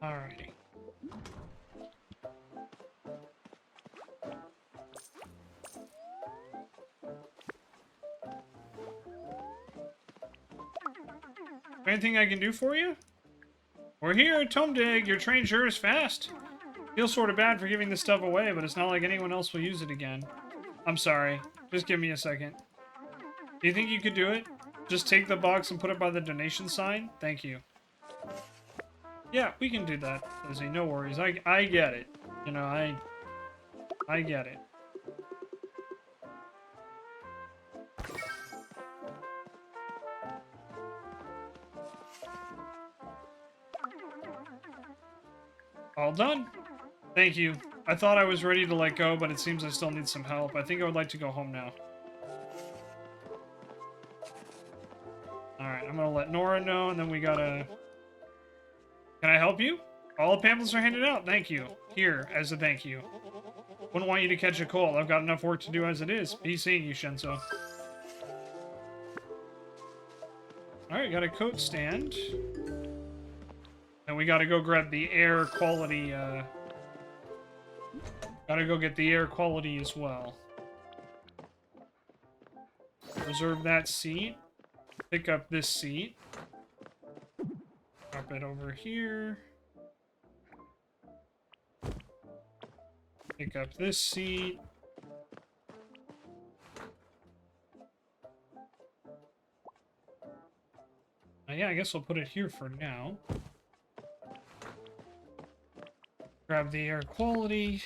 Alrighty. Anything I can do for you? We're here at Tome Dig. Your train sure is fast. Feel sort of bad for giving this stuff away, but it's not like anyone else will use it again. I'm sorry. Just give me a second. Do you think you could do it? Just take the box and put it by the donation sign? Thank you. Yeah, we can do that, Lizzie. No worries. I get it. You know, I get it. All done. Thank you. I thought I was ready to let go, but it seems I still need some help. I think I would like to go home now. Alright, I'm gonna let Nora know, and then we gotta... Can I help you? All the pamphlets are handed out, thank you. Here, as a thank you. Wouldn't want you to catch a cold. I've got enough work to do as it is. Be seeing you, Shenzo. Alright, got a coat stand. And we gotta go grab the air quality, Gotta go get the air quality as well. Reserve that seat. Pick up this seat. Drop it over here. Pick up this seat. Yeah, I guess we'll put it here for now. Grab the air quality.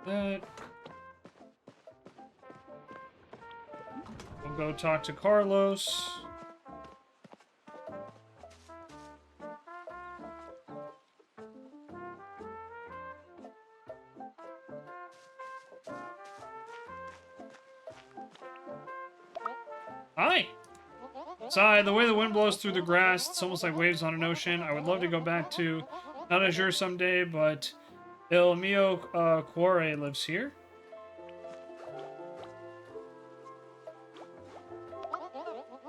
That. We'll go talk to Carlos. Hi! Sigh, the way the wind blows through the grass, it's almost like waves on an ocean. I would love to go back to not Azure someday, but Il Mio Cuore lives here.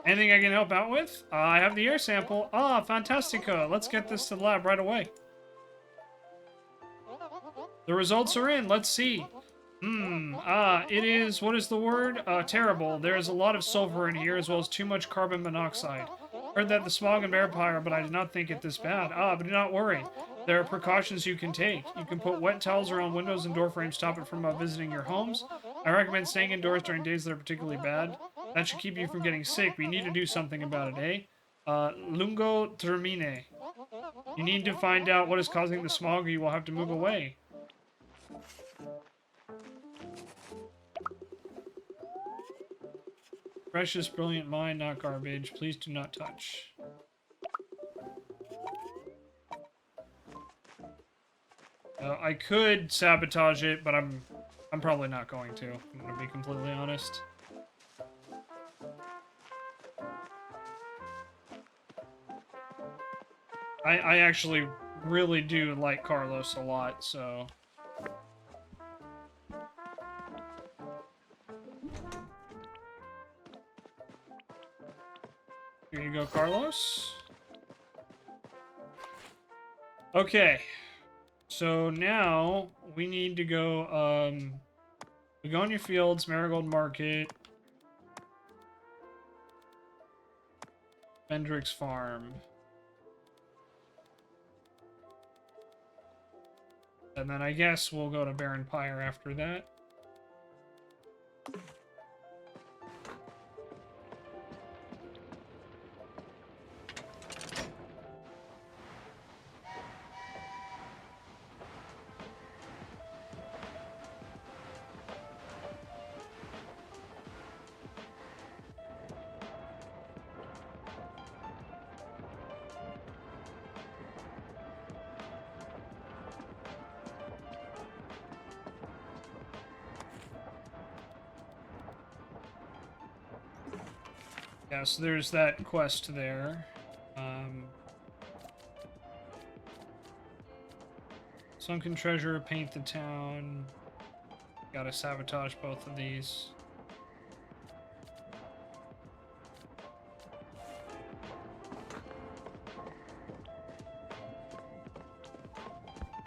Anything I can help out with? I have the air sample. Ah, fantastico. Let's get this to the lab right away. The results are in. Let's see. It is, what is the word? Terrible. There is a lot of sulfur in here, as well as too much carbon monoxide. Heard that the smog and vampire, but I did not think it this bad. But do not worry. There are precautions you can take. You can put wet towels around windows and door frames to stop it from visiting your homes. I recommend staying indoors during days that are particularly bad. That should keep you from getting sick, but you need to do something about it, eh? Lungo termine. You need to find out what is causing the smog or you will have to move away. Precious, brilliant mind, not garbage. Please do not touch. I could sabotage it, but I'm probably not going to. I'm gonna be completely honest. I actually really do like Carlos a lot, so... Here you go, Carlos. Okay. So now we need to go, Begonia Fields, Marigold Market, Bendrick's Farm. And then I guess we'll go to Baron Pyre after that. Yeah, so there's that quest there. Sunken Treasure, Paint the Town. Gotta sabotage both of these.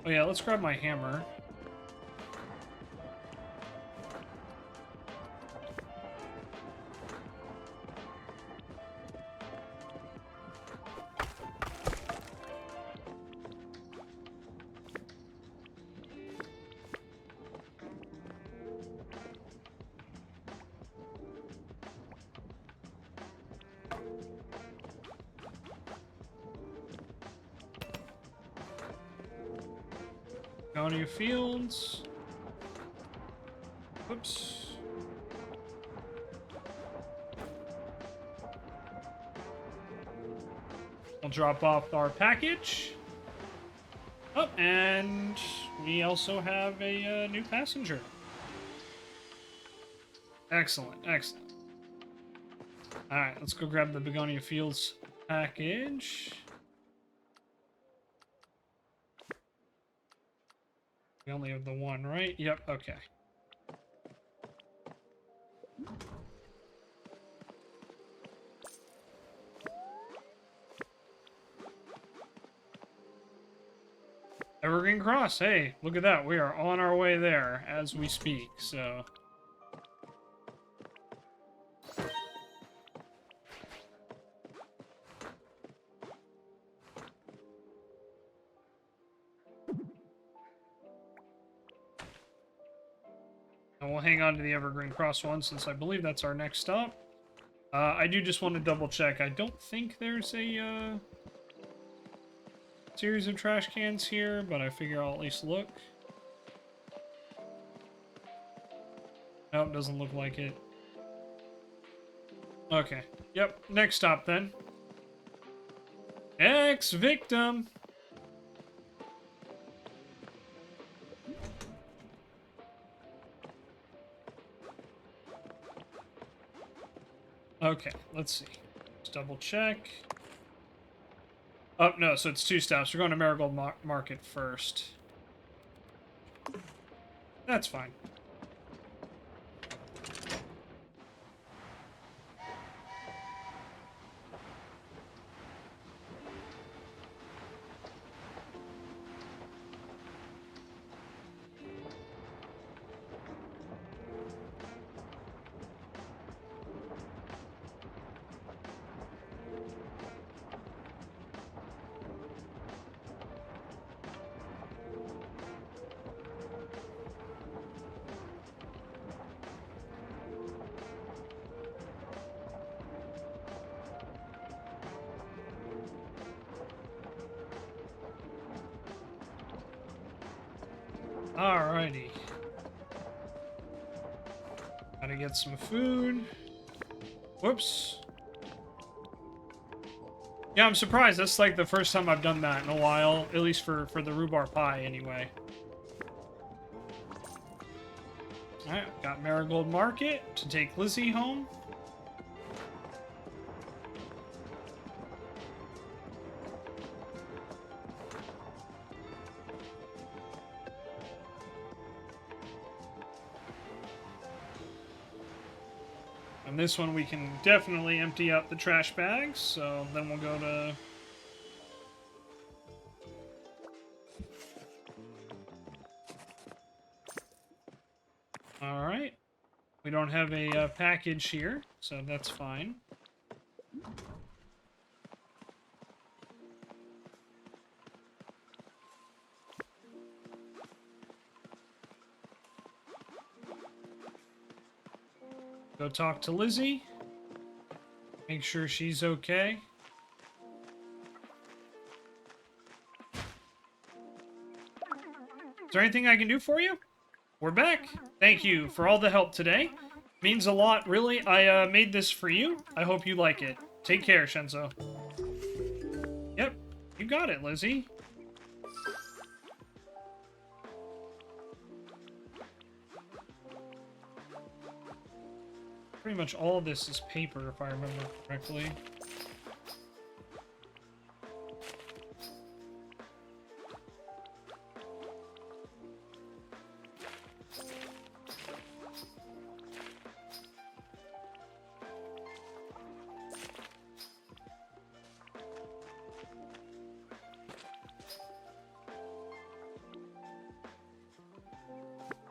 Oh yeah, let's grab my hammer. Begonia Fields. Whoops. I'll drop off our package. Oh, and we also have a new passenger. Excellent, excellent. Alright, let's go grab the Begonia Fields package. We only have the one, right? Yep, okay. Evergreen Cross, hey, look at that. We are on our way there as we speak, so... And we'll hang on to the Evergreen Cross one, since I believe that's our next stop. I do just want to double check. I don't think there's a, series of trash cans here, but I figure I'll at least look. Nope, doesn't look like it. Okay. Yep, next stop then. Ex-victim! Okay, let's see. Let's double check. Oh, no, so it's 2 stops. We're going to Marigold Market first. That's fine. Alrighty. Gotta get some food. Whoops. Yeah, I'm surprised. That's like the first time I've done that in a while, at least for the rhubarb pie, anyway. Alright, got Marigold Market to take Lizzie home. And this one we can definitely empty out the trash bags, so then we'll go to... Alright. We don't have a package here, so that's fine. Go talk to Lizzie. Make sure she's okay. Is there anything I can do for you? We're back. Thank you for all the help today. Means a lot, really. I made this for you. I hope you like it. Take care, Shenzo. Yep, you got it, Lizzie. Pretty much all of this is paper, if I remember correctly.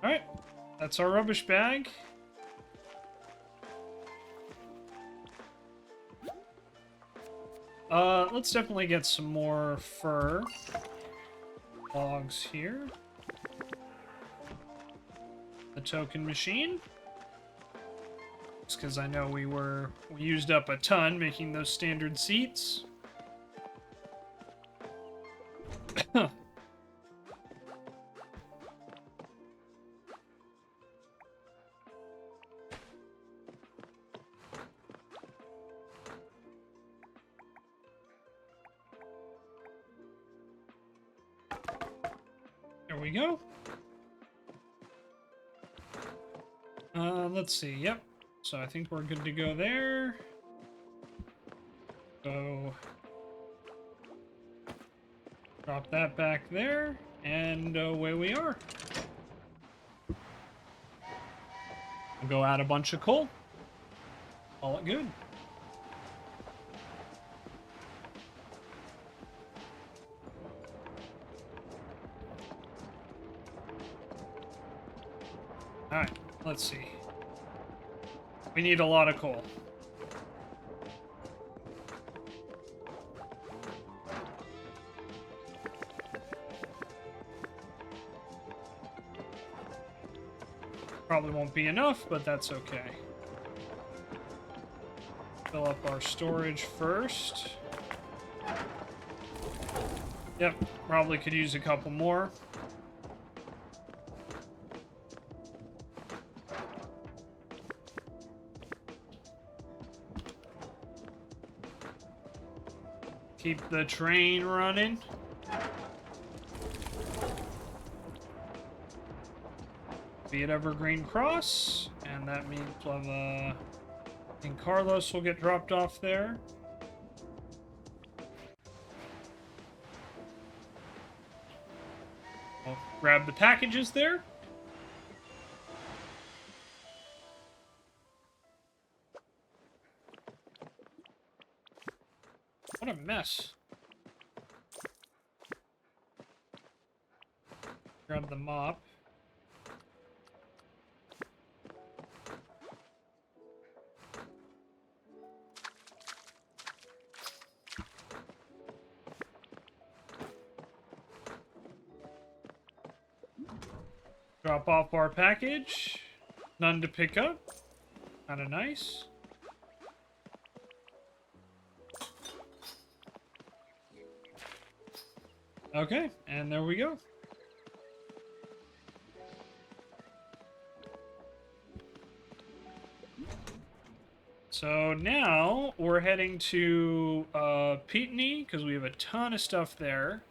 Alright, that's our rubbish bag. Let's definitely get some more fur logs here. The token machine. Just because I know we used up a ton making those standard seats. There we go. Let's see. Yep. So I think we're good to go there. So drop that back there, and away we are. We'll go add a bunch of coal. Call it good. Alright, let's see. We need a lot of coal. Probably won't be enough, but that's okay. Fill up our storage first. Yep, probably could use a couple more. Keep the train running. Be at Evergreen Cross, and that means we'll have, I think Carlos will get dropped off there. I'll grab the packages there. What a mess. Grab the mop. Drop off our package. None to pick up. Kinda nice. Okay, and there we go. So now we're heading to Peatney because we have a ton of stuff there.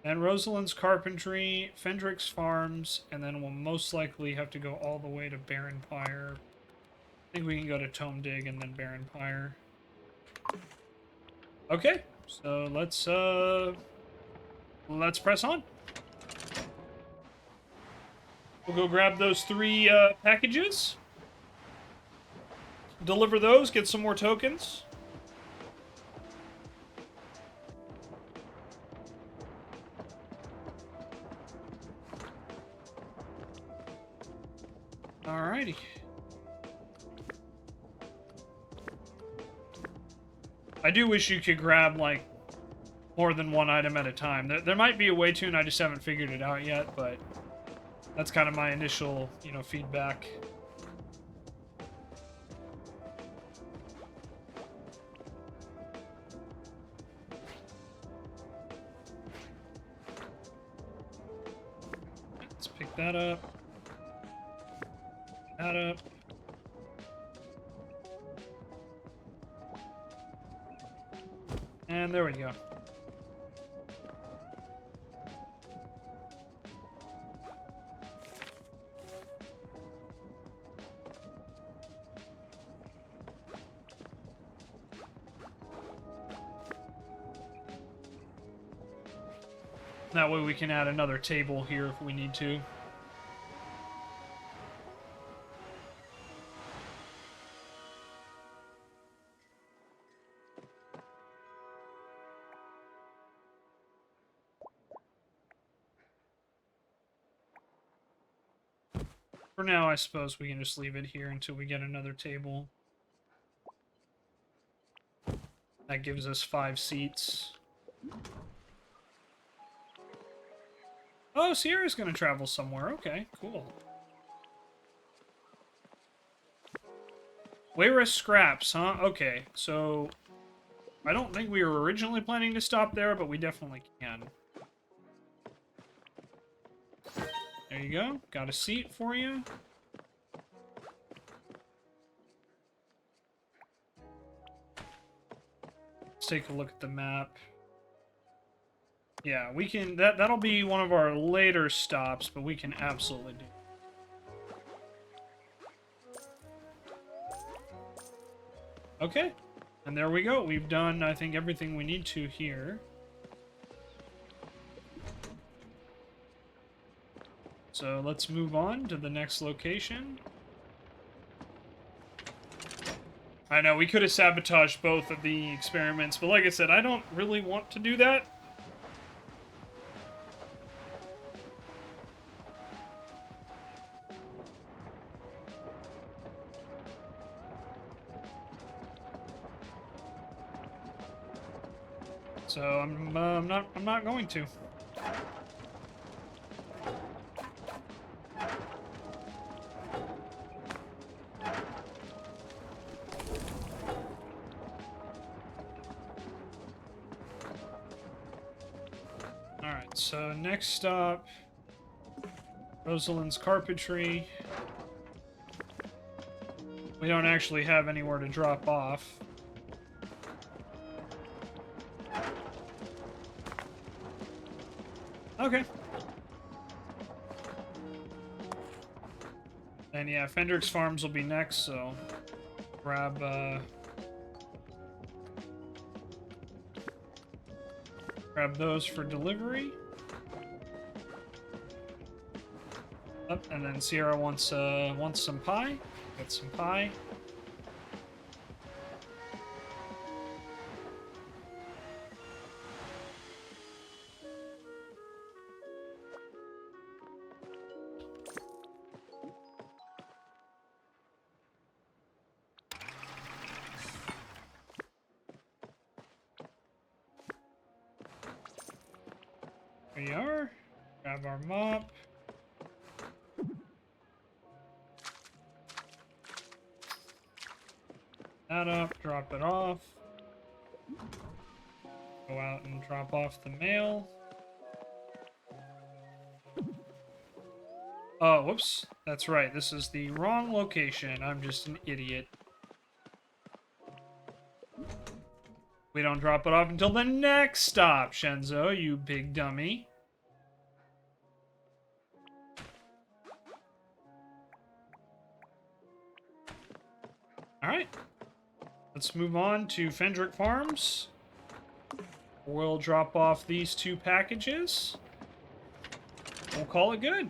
And Rosalind's Carpentry, Fendrick's Farms, and then we'll most likely have to go all the way to Barren Pyre. I think we can go to Tome Dig and then Barren Pyre. Okay, so let's press on. We'll go grab those 3 packages. Deliver those, get some more tokens. Alrighty. I do wish you could grab, like, more than one item at a time. There might be a way to, and I just haven't figured it out yet, but that's kind of my initial, feedback. Let's pick that up. That up. And there we go. That way we can add another table here if we need to. For now, I suppose we can just leave it here until we get another table. That gives us 5 seats. Oh, Sierra's gonna travel somewhere. Okay, cool. Wayra Scraps, huh? Okay, so I don't think we were originally planning to stop there, but we definitely can. There you go. Got a seat for you. Let's take a look at the map. Yeah, we can... That'll be one of our later stops, but we can absolutely do. Okay. And there we go. We've done, I think, everything we need to here. So let's move on to the next location. I know, we could have sabotaged both of the experiments, but like I said, I don't really want to do that. So I'm not going to. Alright, so next stop, Rosalind's Carpentry. We don't actually have anywhere to drop off. Okay. And yeah, Fendrick's Farms will be next, so grab those for delivery. Oh, and then Sierra wants some pie. Get some pie. Here we are. Grab our mop. That up, drop it off. Go out and drop off the mail. Oh, whoops. That's right. This is the wrong location. I'm just an idiot. We don't drop it off until the next stop, Shenzo, you big dummy. Alright. Let's move on to Fendrick Farms. We'll drop off these 2 packages. We'll call it good.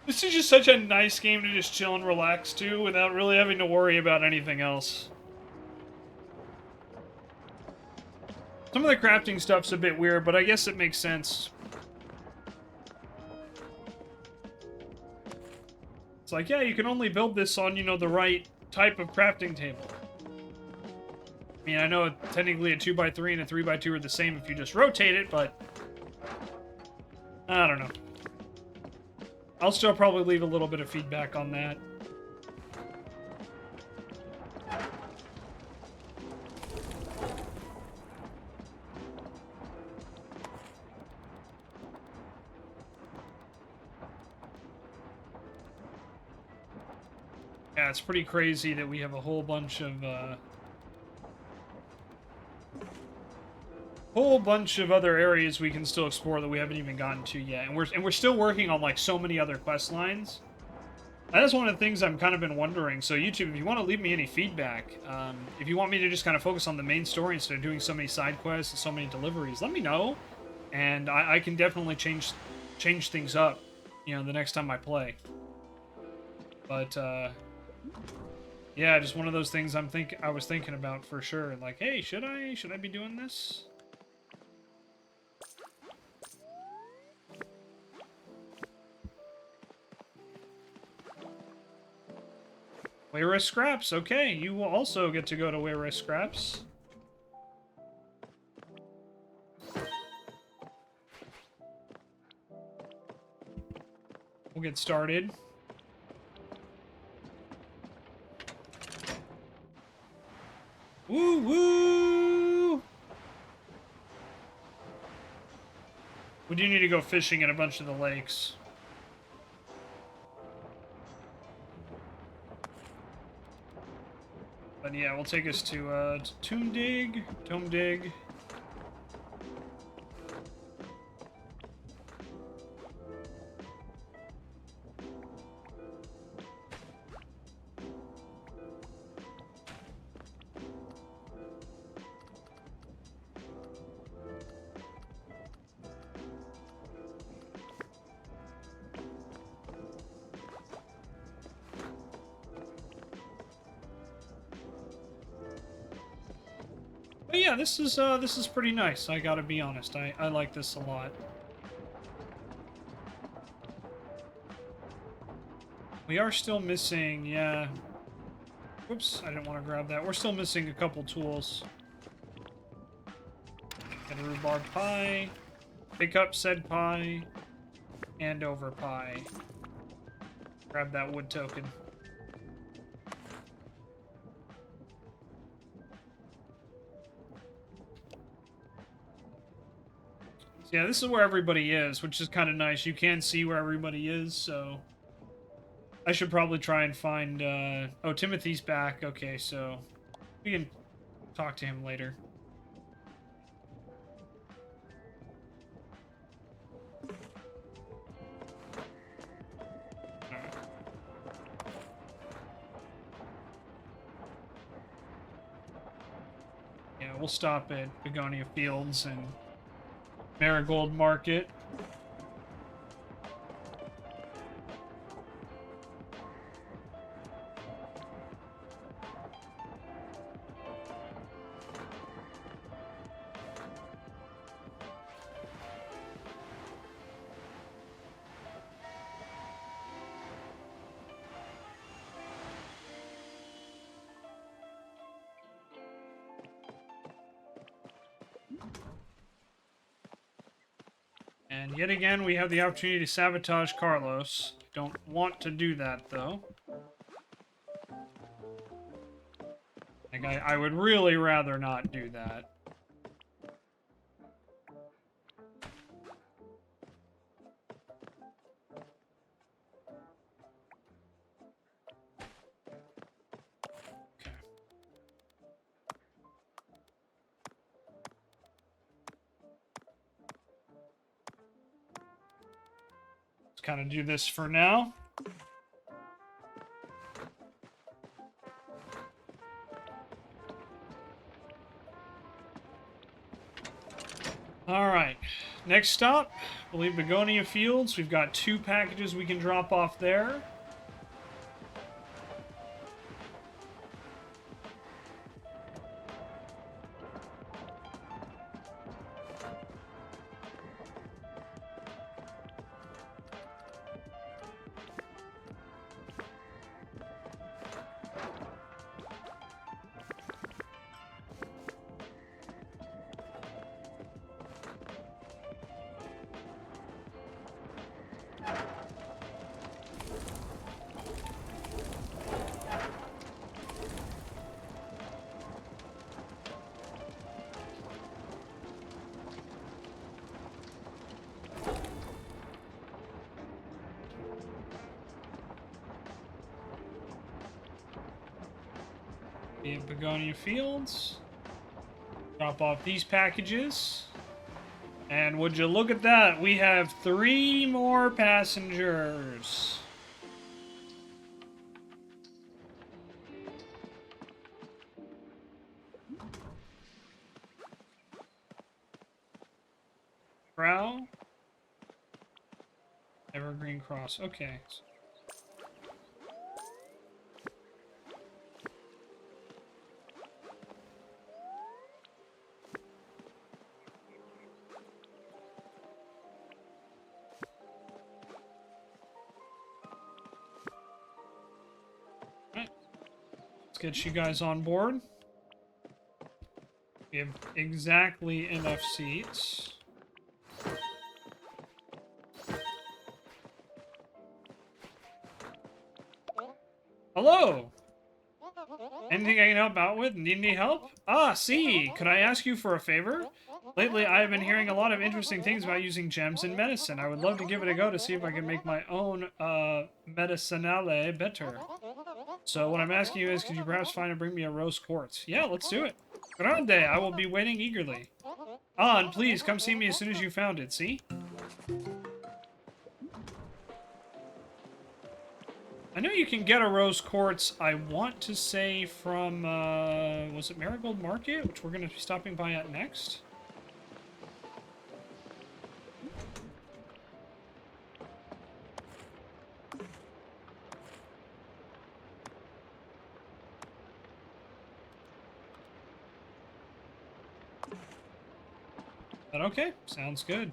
This is just such a nice game to just chill and relax to without really having to worry about anything else. Some of the crafting stuff's a bit weird, but I guess it makes sense. It's like, yeah, you can only build this on, you know, the right type of crafting table. I mean, I know technically a 2x3 and a 3x2 are the same if you just rotate it, but I don't know. I'll still probably leave a little bit of feedback on that. Yeah, it's pretty crazy that we have a whole bunch of other areas we can still explore that we haven't even gotten to yet, and we're still working on like so many other quest lines. That is one of the things I'm kind of been wondering. So YouTube, if you want to leave me any feedback, if you want me to just kind of focus on the main story instead of doing so many side quests and so many deliveries, let me know, and I can definitely change things up, you know, the next time I play. But yeah, just one of those things I was thinking about for sure. Like, hey, should I be doing this? Wayrest Scraps. Okay, you will also get to go to Wayrest Scraps. We'll get started. Woo woo! We do need to go fishing in a bunch of the lakes. But yeah, we'll take us to Tomb Dig. But yeah, this is pretty nice. I gotta be honest. I like this a lot. We are still missing, yeah. Whoops, I didn't want to grab that. We're still missing a couple tools. Get a rhubarb pie. Pick up said pie. Andover pie. Grab that wood token. So yeah, this is where everybody is, which is kind of nice. You can see where everybody is, so... I should probably try and find, Oh, Timothy's back. Okay, so... we can talk to him later. Alright. Yeah, we'll stop at Begonia Fields and Marigold Market. And yet again, we have the opportunity to sabotage Carlos. Don't want to do that, though. Like, I would really rather not do that. kind of do this for now. All right, next stop, I believe Begonia Fields. We've got 2 packages we can drop off there. In Begonia Fields. Drop off these packages. And would you look at that? We have 3 more passengers. Brow. Evergreen Cross. Okay. Let's get you guys on board. We have exactly enough seats. Hello! Anything I can help out with? Need any help? Ah, see! Could I ask you for a favor? Lately, I have been hearing a lot of interesting things about using gems in medicine. I would love to give it a go to see if I can make my own, medicinale better. So what I'm asking you is, could you perhaps find and bring me a rose quartz? Yeah, let's do it. Grande, I will be waiting eagerly. Ah, and please, come see me as soon as you found it, see? I know you can get a rose quartz, I want to say from, was it Marigold Market, which we're going to be stopping by at next? But okay, sounds good.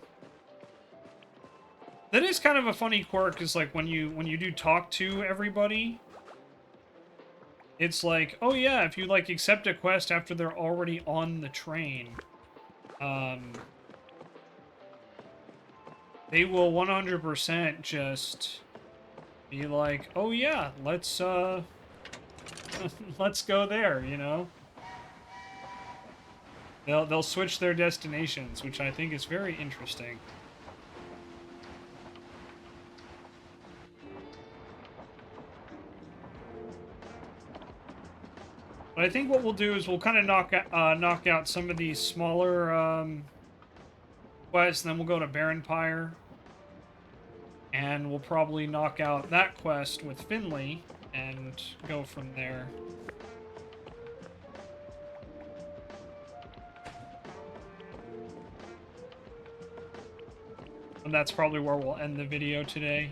That is kind of a funny quirk, is like when you do talk to everybody, it's like, oh yeah, if you like accept a quest after they're already on the train, they will 100% just be like, oh yeah, let's let's go there, you know? They'll switch their destinations, which I think is very interesting. But I think what we'll do is we'll kind of knock out some of these smaller quests, and then we'll go to Baronpire, and we'll probably knock out that quest with Finley and go from there. And that's probably where we'll end the video today.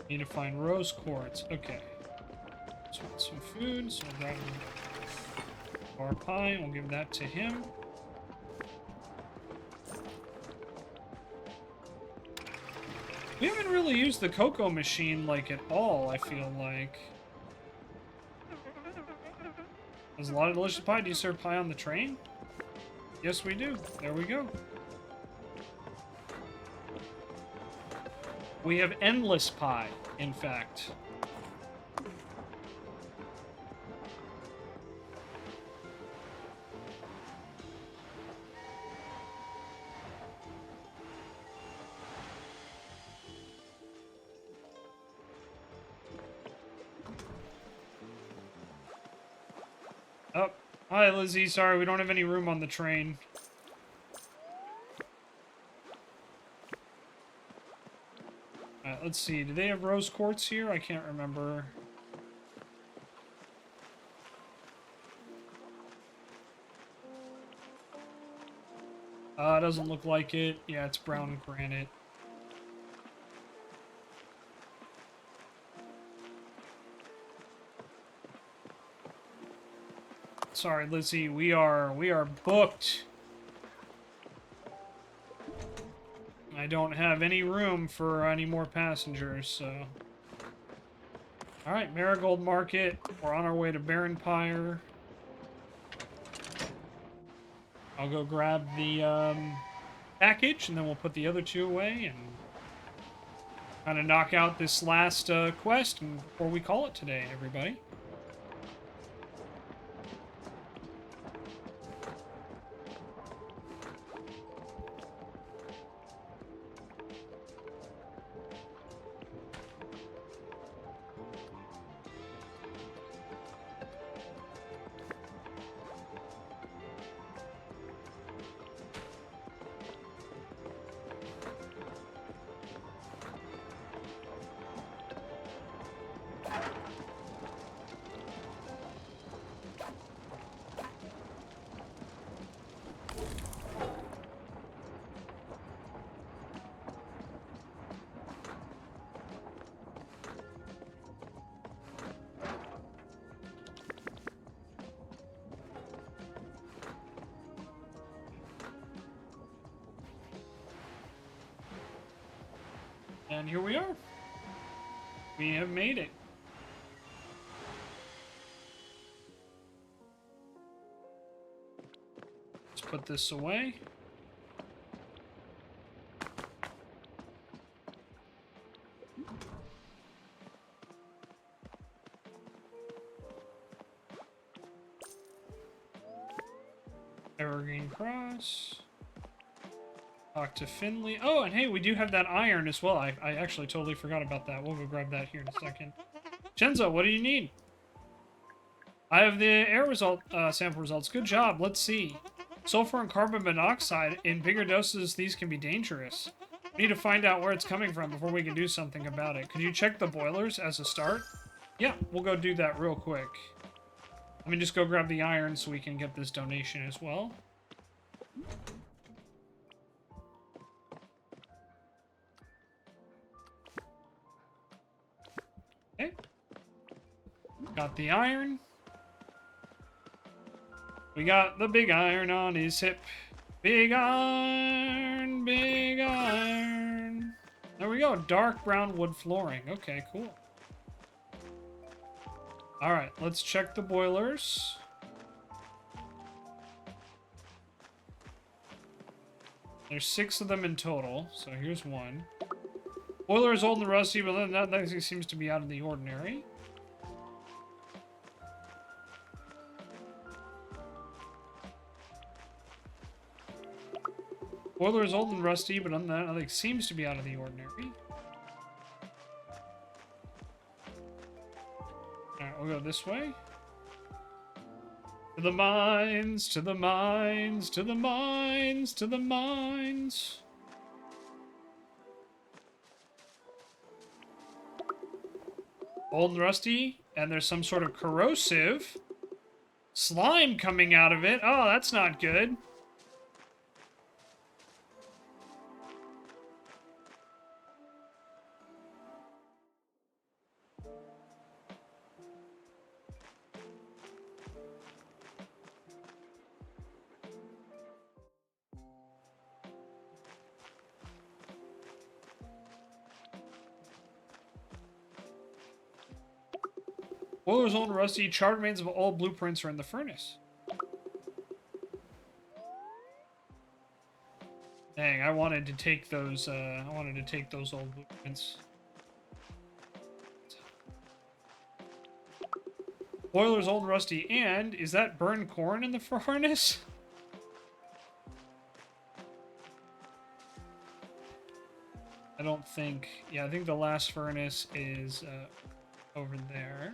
Need to find rose quartz. Okay. Let's want some food, so we'll grab our pie, we'll give that to him. We haven't really used the cocoa machine, like, at all, I feel like. There's a lot of delicious pie. Do you serve pie on the train? Yes, we do. There we go. We have endless pie, in fact. Oh, hi Lizzie. Sorry, we don't have any room on the train. let's see. Do they have rose quartz here? I can't remember. Doesn't look like it. Yeah, it's brown granite. Sorry, Lizzie. We are booked. I don't have any room for any more passengers, so... Alright, Marigold Market. We're on our way to Baronpire. I'll go grab the package, and then we'll put the other two away, and kind of knock out this last quest before we call it today, everybody. And here we are. We have made it. Let's put this away. Evergreen Cross. Talk to Finley. Oh, and hey, we do have that iron as well. I actually totally forgot about that. We'll go grab that here in a second. Shenzo, what do you need? I have the air result sample results. Good job. Let's see. Sulfur and carbon monoxide. In bigger doses, these can be dangerous. We need to find out where it's coming from before we can do something about it. Could you check the boilers as a start? Yeah, we'll go do that real quick. Let me just go grab the iron so we can get this donation as well. Okay. Got the iron. We got the big iron on his hip. Big iron, big iron. There we go. Dark brown wood flooring. Okay, cool. Alright, let's check the boilers. There's 6 of them in total, so here's one. Boiler is old and rusty, but that seems to be out of the ordinary. Boiler is old and rusty, but nothing seems to be out of the ordinary. Alright, we'll go this way. To the mines, to the mines, to the mines, to the mines. Old and rusty, and there's some sort of corrosive slime coming out of it. Oh, that's not good. Boiler's old and rusty. Charred remains of old blueprints are in the furnace. Dang, I wanted to take those. I wanted to take those old blueprints. Boiler's old and rusty. And is that burned corn in the furnace? I don't think. Yeah, I think the last furnace is over there.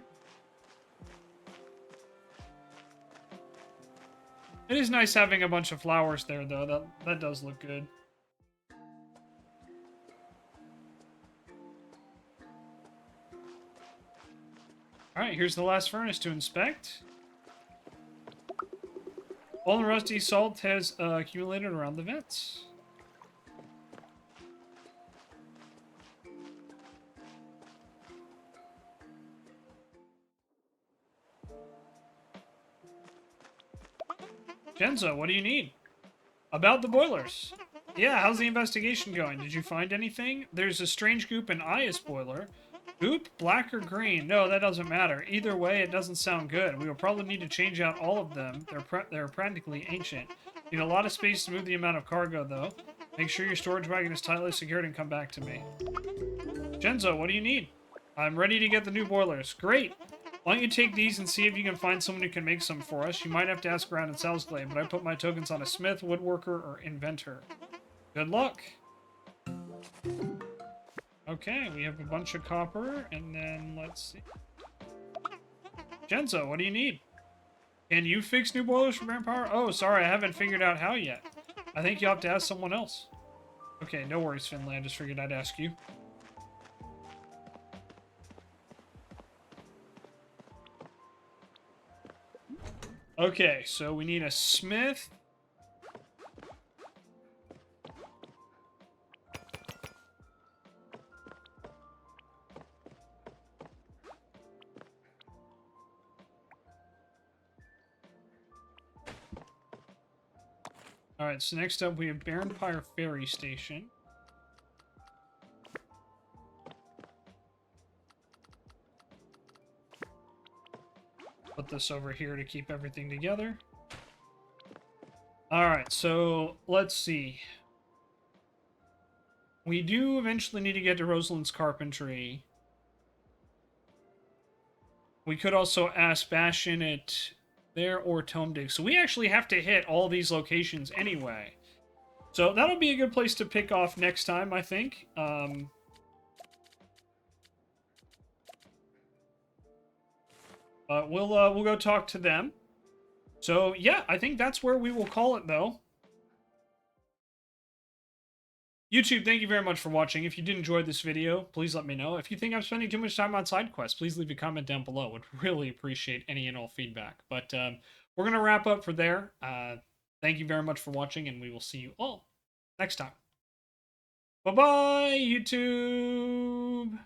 It is nice having a bunch of flowers there, though. That does look good. Alright, here's the last furnace to inspect. All the rusty salt has accumulated around the vents. Shenzo, what do you need? About the boilers. Yeah, how's the investigation going? Did you find anything? There's a strange goop in Aya's boiler. Goop? Black or green? No, that doesn't matter. Either way, it doesn't sound good. We will probably need to change out all of them. They're practically ancient. Need a lot of space to move the amount of cargo, though. Make sure your storage wagon is tightly secured and come back to me. Shenzo, what do you need? I'm ready to get the new boilers. Great! Why don't you take these and see if you can find someone who can make some for us? You might have to ask around in Salsglade, but I put my tokens on a smith, woodworker, or inventor. Good luck! Okay, we have a bunch of copper, and then let's see. Shenzo, what do you need? Can you fix new boilers for Power? Oh, sorry, I haven't figured out how yet. I think you'll have to ask someone else. Okay, no worries, Finlay. I just figured I'd ask you. Okay, so we need a smith. Alright, so next up we have Baronpire Ferry Station. Put this over here to keep everything together. Alright, so let's see. We do eventually need to get to Rosalind's Carpentry. We could also ask Bastion at there or Tomdig. So we actually have to hit all these locations anyway. So that'll be a good place to pick off next time, I think. But we'll go talk to them. So yeah, I think that's where we will call it though. YouTube, thank you very much for watching. If you did enjoy this video, please let me know. If you think I'm spending too much time on side quests, please leave a comment down below. Would really appreciate any and all feedback. But we're going to wrap up for there. Thank you very much for watching, and we will see you all next time. Bye-bye, YouTube!